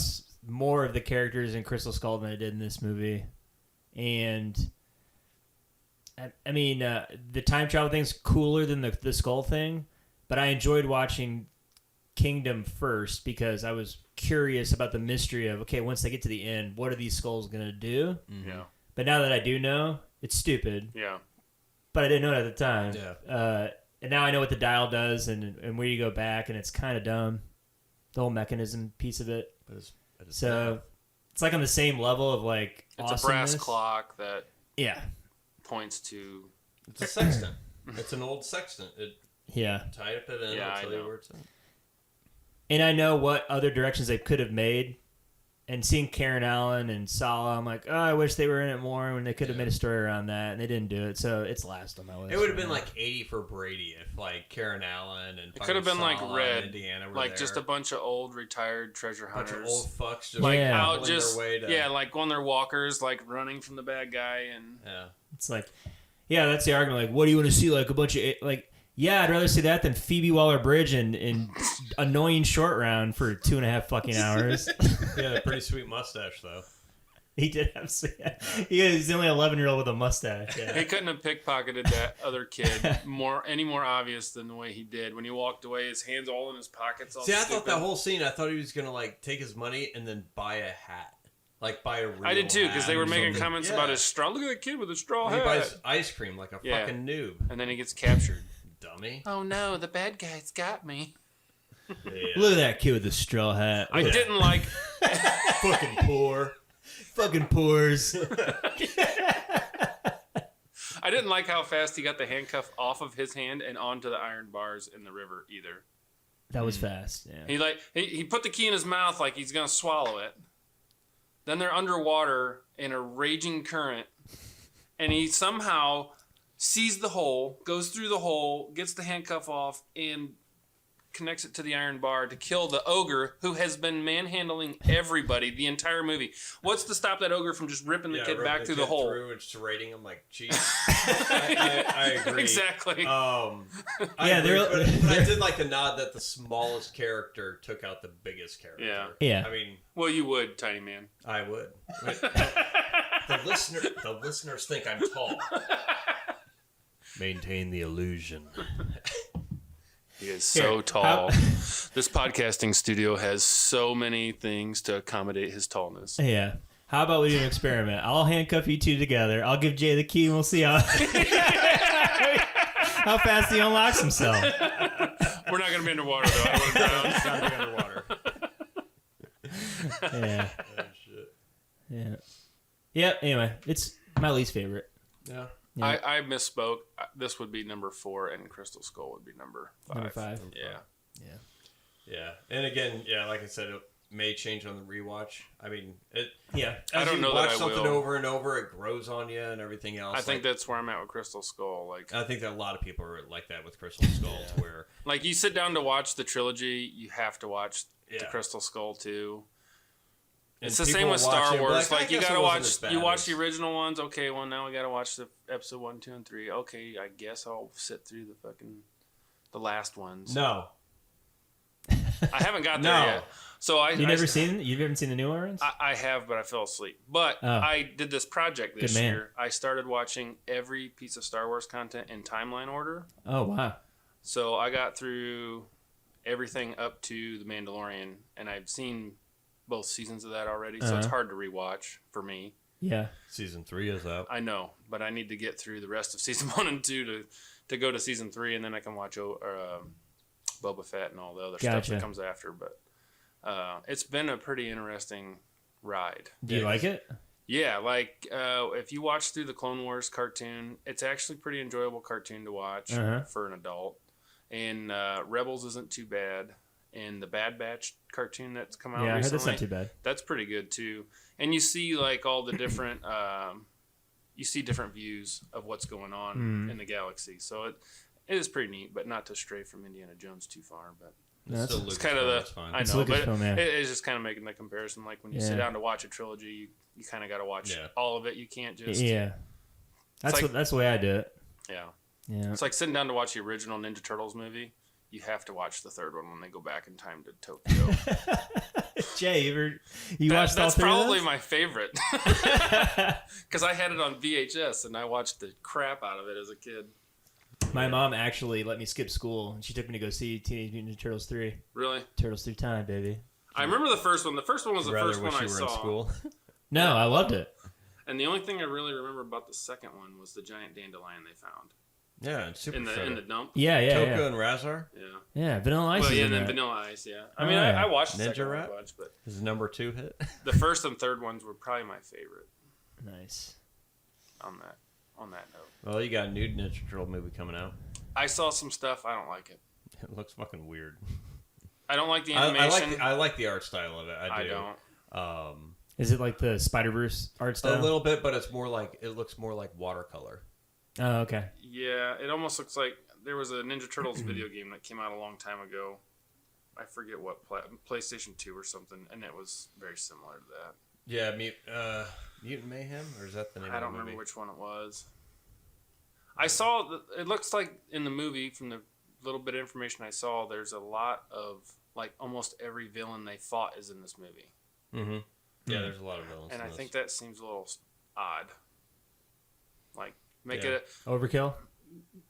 more of the characters in Crystal Skull than I did in this movie, and I mean the time travel thing's cooler than the skull thing, but I enjoyed watching Kingdom first because I was curious about the mystery of once they get to the end, what are these skulls gonna do? Yeah. But now that I do know, it's stupid. Yeah. But I didn't know it at the time. Yeah. And now I know what the dial does and where you go back, and it's kind of dumb. The whole mechanism piece of it. But it's it's like on the same level of like it's a brass clock that points to. It's a sextant. It's an old sextant. Yeah. Tie it in. Yeah, I'll tell you where it's at. And I know what other directions they could have made. And seeing Karen Allen and Sala, I'm like, I wish they were in it more when they could have made a story around that, and they didn't do it. So it's last on my list. It would have been like 80 for Brady if like Karen Allen and it could have been like Red, Indiana were like there. just a bunch of old retired treasure hunters, bunch of old fucks just like out just their way to... like on their walkers, like running from the bad guy, and it's like, that's the argument. Like, what do you want to see? Like a bunch of Yeah, I'd rather see that than Phoebe Waller-Bridge and annoying short round for 2.5 fucking hours. He had a pretty sweet mustache, though. He did have. He's the only 11-year-old with a mustache. Yeah. He couldn't have pickpocketed that other kid any more obvious than the way he did when he walked away. His hands all in his pockets. All See, I stupid. thought that whole scene. I thought he was gonna like take his money and then buy a hat, like buy a real. I did too because they were making something. comments about his straw. Look at that kid with a straw hat. He buys ice cream like a fucking noob, and then he gets captured. Dummy. Oh no, the bad guy's got me. Yeah. Look at that kid with the straw hat. I didn't like. Fucking poor. Fucking poors. I didn't like how fast he got the handcuff off of his hand and onto the iron bars in the river either. That was fast. Yeah. He put the key in his mouth like he's gonna swallow it. Then they're underwater in a raging current, and he somehow sees the hole, goes through the hole, gets the handcuff off, and connects it to the iron bar to kill the ogre who has been manhandling everybody the entire movie. What's to stop that ogre from just ripping the kid back through the hole? And serrating him like cheese. I agree. Exactly. I agree, but I did like the nod that the smallest character took out the biggest character. Yeah. I mean, well, you would, tiny man. I would. The listeners think I'm tall. Maintain the illusion. He is so tall. This podcasting studio has so many things to accommodate his tallness. Yeah. How about we do an experiment? I'll handcuff you two together. I'll give Jay the key and we'll see how fast he unlocks himself. We're not going to be underwater, though. I want to drown. It's not being underwater. Yeah. Oh, shit. Yeah. Yeah, anyway, it's my least favorite. Yeah. Yeah. I misspoke. This would be number 4, and Crystal Skull would be number 5. Number 5. Yeah. Yeah. And again, like I said, it may change on the rewatch. I mean, I don't know that I watch something will. over and over, it grows on you and everything else. I think that's where I'm at with Crystal Skull. Like, I think that a lot of people are like that with Crystal Skull, where like you sit down to watch the trilogy, you have to watch the Crystal Skull too. It's the same with Star Wars. Like you gotta watch. You watch the original ones. Okay, well now we gotta watch the episode 1, 2, and 3. Okay, I guess I'll sit through the last ones. No. I haven't got there yet. So you've never seen the newer ones? I have, but I fell asleep. But I did this project this year. I started watching every piece of Star Wars content in timeline order. Oh wow! So I got through everything up to The Mandalorian, and I've seen both seasons of that already, so it's hard to rewatch for me. Yeah. Season 3 is out. I know, but I need to get through the rest of season 1 and 2 to go to season 3, and then I can watch Boba Fett and all the other stuff that comes after. But it's been a pretty interesting ride. Do you like it? Yeah, like if you watch through the Clone Wars cartoon, it's actually a pretty enjoyable cartoon to watch for an adult. And Rebels isn't too bad. And the Bad Batch cartoon that's come out recently, I heard that's not too bad. That's pretty good too. And you see like all the different, different views of what's going on in the galaxy. So it is pretty neat, but not to stray from Indiana Jones too far. But it's kind of I know, but it's just kind of making the comparison. Like when you sit down to watch a trilogy, you kind of got to watch all of it. You can't just that's the way I do it. Yeah. It's like sitting down to watch the original Ninja Turtles movie. You have to watch the third one when they go back in time to Tokyo. Jay, you watched all that's three probably of those? my favorite. Because I had it on VHS and I watched the crap out of it as a kid. My mom actually let me skip school and she took me to go see Teenage Mutant Ninja Turtles 3. Really? Turtles Through Time, baby. I remember the first one. The first one was the first one I saw. In school. No, I loved it. And the only thing I really remember about the second one was the giant dandelion they found. Yeah, and Super in the dump. Yeah. Toka and Razar. Yeah, Vanilla Ice. Well, and then Vanilla Ice. Yeah. I mean, I watched the second one a bunch, but his number 2 hit. The first and third ones were probably my favorite. Nice. On that note. Well, you got a new Ninja Turtle movie coming out. I saw some stuff. I don't like it. It looks fucking weird. I don't like the animation. I like the art style of it. I don't. Is it like the Spider-Verse art style? A little bit, but it looks more like watercolor. Oh, okay. Yeah, it almost looks like there was a Ninja Turtles video game that came out a long time ago. I forget what PlayStation 2 or something, and it was very similar to that. Yeah, Mutant Mayhem, or is that the name? I don't remember which one it was. I saw. It looks like in the movie, from the little bit of information I saw, there's a lot of like almost every villain they fought is in this movie. Mm-hmm. Yeah, there's a lot of villains. And I think that seems a little odd. Like. Make it overkill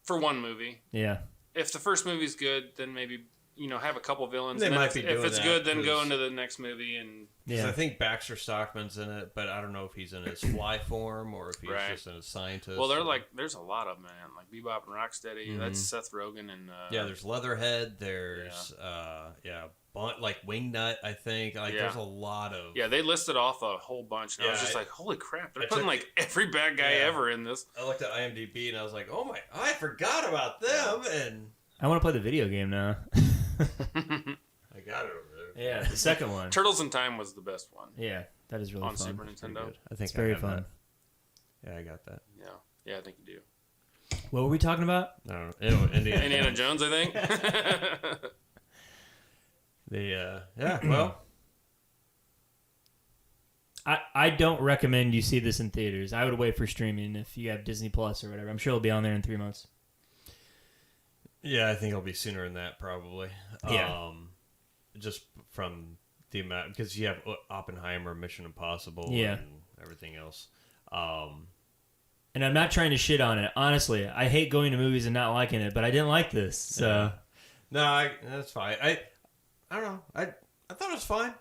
for one movie. Yeah. If the first movie's good, then maybe have a couple villains. They might be doing if it's that, good, then go into the next movie and. Yeah. I think Baxter Stockman's in it, but I don't know if he's in his fly form or if he's just in a scientist. Well, there's a lot of them, man. Like Bebop and Rocksteady. Mm-hmm. That's Seth Rogen and. There's Leatherhead. There's like Wingnut, I think. Like there's a lot of. Yeah, they listed off a whole bunch, and I was just like, "Holy crap! They're putting like every bad guy ever in this." I looked at IMDb and I was like, "Oh my! I forgot about them." And I want to play the video game now. I got it over there. Yeah, the second one. Turtles in Time was the best one. Yeah, that is really on fun. Super Nintendo. I think it's very fun. That. Yeah, I got that. Yeah, I think you do. What were we talking about? I don't know. Indiana Jones, I think. Well, I don't recommend you see this in theaters. I would wait for streaming if you have Disney Plus or whatever. I'm sure it'll be on there in 3 months. yeah, I think it'll be sooner than that probably. Yeah. Just from the amount, because you have Oppenheimer, Mission Impossible, Yeah. and everything else. And I'm not trying to shit on it. Honestly, I hate going to movies and not liking it, but I didn't like this. So No, that's fine. I don't know. I thought it was fine.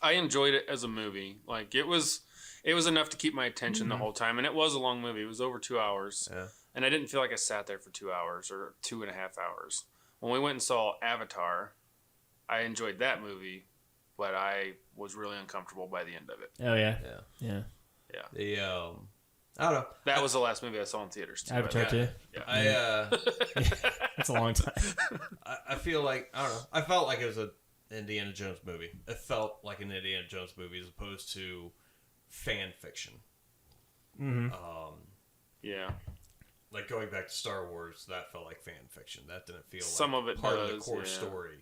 I enjoyed it as a movie. Like it was enough to keep my attention the whole time, and it was a long movie. It was over 2 hours, and I didn't feel like I sat there for 2 hours or 2.5 hours. When we went and saw Avatar, I enjoyed that movie, but I was really uncomfortable by the end of it. Oh yeah. Yeah. Yeah. I don't know. That was the last movie I saw in theaters too. Avatar too. Yeah. That's a long time. I feel like, I don't know. I felt like it was an Indiana Jones movie. It felt like an Indiana Jones movie as opposed to fan fiction. Mm-hmm. Yeah. Like going back to Star Wars, that felt like fan fiction. That didn't feel Some like of it part of the does, core yeah. story.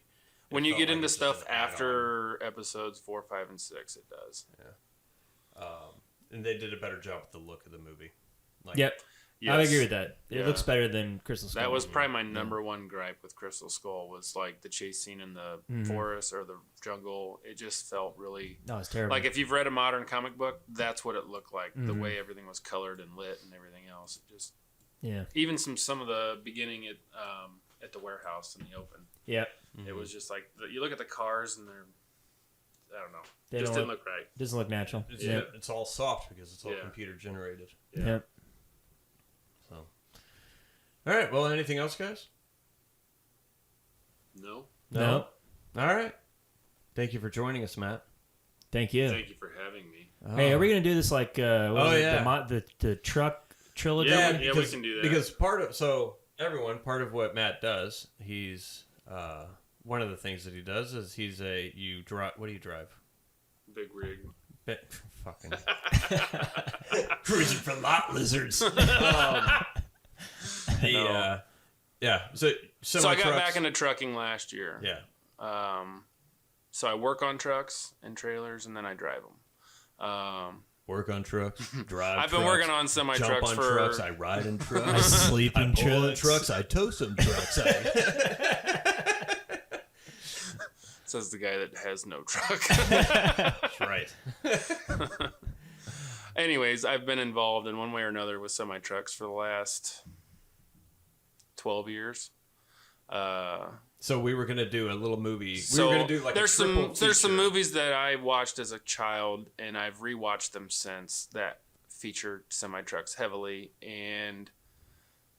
When It you felt get like into it's just stuff an add-on. after episodes 4, 5, and 6, it does. And they did a better job with the look of the movie. Like, Yep. Yes. I agree with that. It Yeah. looks better than Crystal Skull. That was probably my number one gripe with Crystal Skull was like the chase scene in the forest or the jungle. It just felt really No, it's terrible. like if you've read a modern comic book, that's what it looked like. The way everything was colored and lit and everything else. It just even some of the beginning at the warehouse in the open. Yeah. It was just like you look at the cars and they're I don't know. They Just don't didn't look right. Doesn't look natural. It's all soft because it's all Yeah. computer generated. Yeah. Yep. So, all right. Well, anything else, guys? No. No. All right. Thank you for joining us, Matt. Thank you. Thank you for having me. Hey, are we gonna do this like? yeah. The truck trilogy. Yeah, we can do that. Because part of what Matt does, he's one of the things that he does is you drive. What do you drive? Big rig. Fucking cruising for lot lizards. Yeah. So I got back into trucking last year. Yeah. So I work on trucks and trailers, and then I drive them. Work on trucks, drive. I've been working on semi jump trucks on for. trucks. I ride in trucks. I sleep in pull in trucks. trucks. I tow some trucks. Says the guy that has no truck. That's right. Anyways, I've been involved in one way or another with semi trucks for the last 12 years. So we were gonna do a little movie. So we were gonna do like there's a triple some feature. movies that I watched as a child and I've rewatched them since that featured semi trucks heavily, and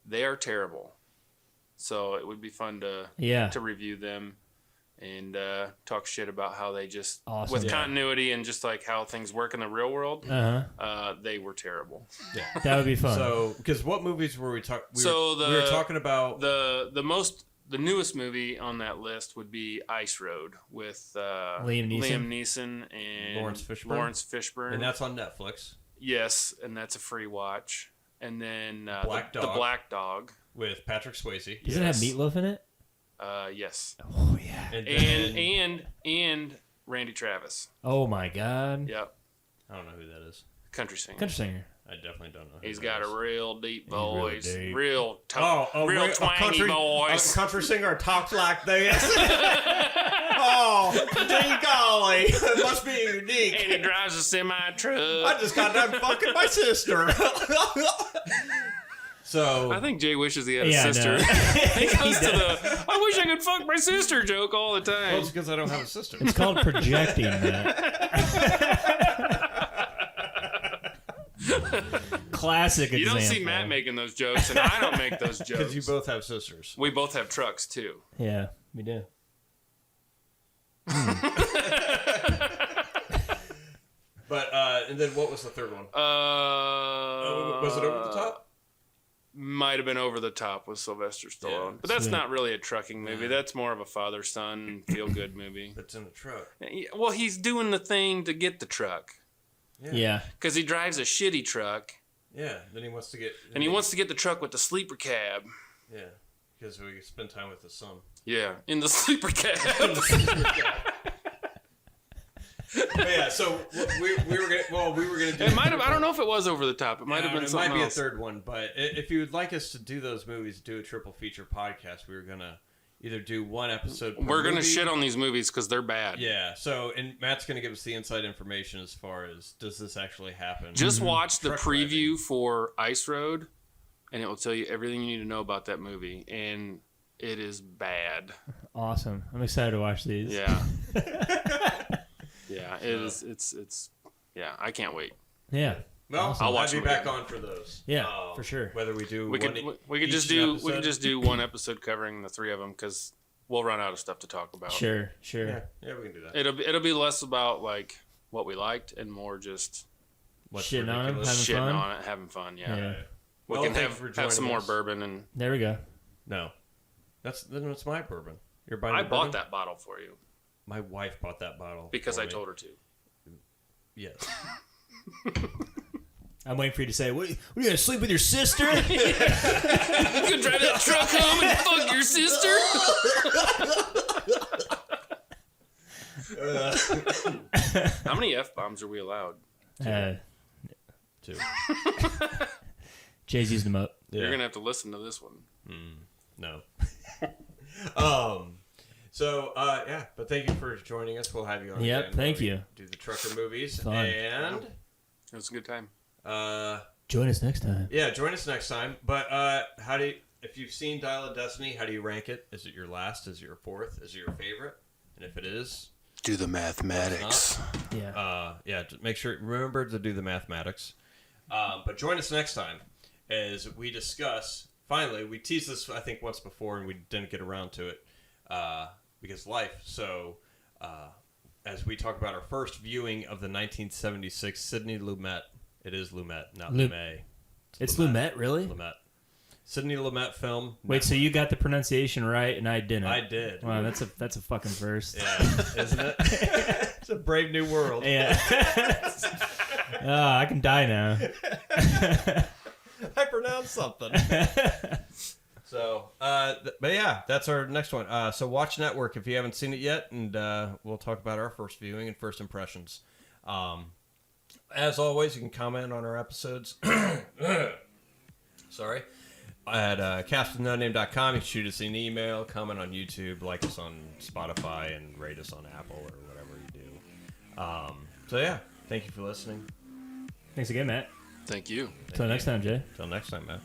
they are terrible. So it would be fun to review them and talk shit about how they just with continuity and just like how things work in the real world. They were terrible. Yeah. That would be fun. So because what movies were we talking? We were talking about the newest movie on that list would be Ice Road with Liam Neeson and Lawrence Fishburne. And that's on Netflix. Yes, and that's a free watch. And then the Black Dog with Patrick Swayze. Does it have Meatloaf in it? Yes. Oh yeah. And Randy Travis. Oh my God. Yep. I don't know who that is. Country singer. Country singer. I definitely don't know. He's got a real deep voice, deep. real twangy voice. A country singer talks like this. Oh, dang golly, it must be unique. And he drives a semi truck. I just got done fucking my sister. So I think Jay wishes he had a Yeah, sister. no. He goes to the "I wish I could fuck my sister" joke all the time. well, it's because I don't have a sister. It's called projecting, man. Classic You example. don't see Matt making those jokes, and I don't make those jokes. Because you both have sisters. We both have trucks too. Yeah, we do. But and then what was the third one? Was it Over the Top? Might have been Over the Top with Sylvester Stallone, but that's sweet. not really a trucking movie. That's more of a father-son feel-good movie. It's in the truck. Well, he's doing the thing to get the truck Yeah. because he drives a shitty truck, Yeah. Then he wants to get. and he wants to get the truck with the sleeper cab. Yeah. because we spend time with the son. Yeah, in the sleeper cab. Yeah, so we were gonna do. It might have. I don't know if it was over the top. It might have been something else. It might be a third one, but if you would like us to do those movies, do a triple feature podcast, we were gonna either do one episode. We're gonna shit on these movies because they're bad. Yeah. So, and Matt's gonna give us the inside information as far as does this actually happen? Just watch the Truck preview driving. for Ice Road, and it will tell you everything you need to know about that movie, and it is bad. Awesome. I'm excited to watch these. Yeah. Yeah, it is. It's. Yeah, I can't wait. Yeah. Well, I'll watch you them back again. on for those. Yeah, for sure. Whether we do, We could just do one episode covering the three of them because we'll run out of stuff to talk about. Sure. Yeah, we can do that. It'll be less about like what we liked and more just Shitting on 'em, ridiculous. having shitting fun? on it, having fun. Yeah, Yeah. we Well, can thank you for have joining some more us. bourbon, and There we go. No, that's my bourbon. You're buying. I the bought bourbon? that bottle for you My wife bought that bottle because for I me. told her to. Yes. I'm waiting for you to say, "What? You gonna sleep with your sister?" You can drive that truck home and fuck your sister. How many F-bombs are we allowed? Two. Jay's used them up. Yeah. You're gonna have to listen to this one. No. So yeah, but thank you for joining us. We'll have you on. Yep, again thank when we you. Do the trucker movies Fun. and It was a good time. Join us next time. yeah, join us next time. But how do you, if you've seen Dial of Destiny, how do you rank it? Is it your last? Is it your fourth? Is it your favorite? And if it is, Do the mathematics. Yeah. yeah, just make sure remember to do the mathematics. But join us next time as we discuss. Finally, we teased this I think once before and we didn't get around to it because life. So as we talk about our first viewing of the 1976 Sidney Lumet. It is Lumet, not Lumet. It's Lumet, really? Lumet. Sidney Lumet film. Wait, so you got the pronunciation right and I didn't? I did. Wow, that's a fucking first. Yeah, isn't it? It's a brave new world. Yeah. I can die now. I pronounced something. So, but yeah, that's our next one. So Watch Network if you haven't seen it yet, and we'll talk about our first viewing and first impressions. As always, you can comment on our episodes. Sorry. At castwithnoname.com. You can shoot us an email, comment on YouTube, like us on Spotify, and rate us on Apple or whatever you do. So yeah, thank you for listening. Thanks again, Matt. Thank you. Until next time, Jay. Until next time, Matt.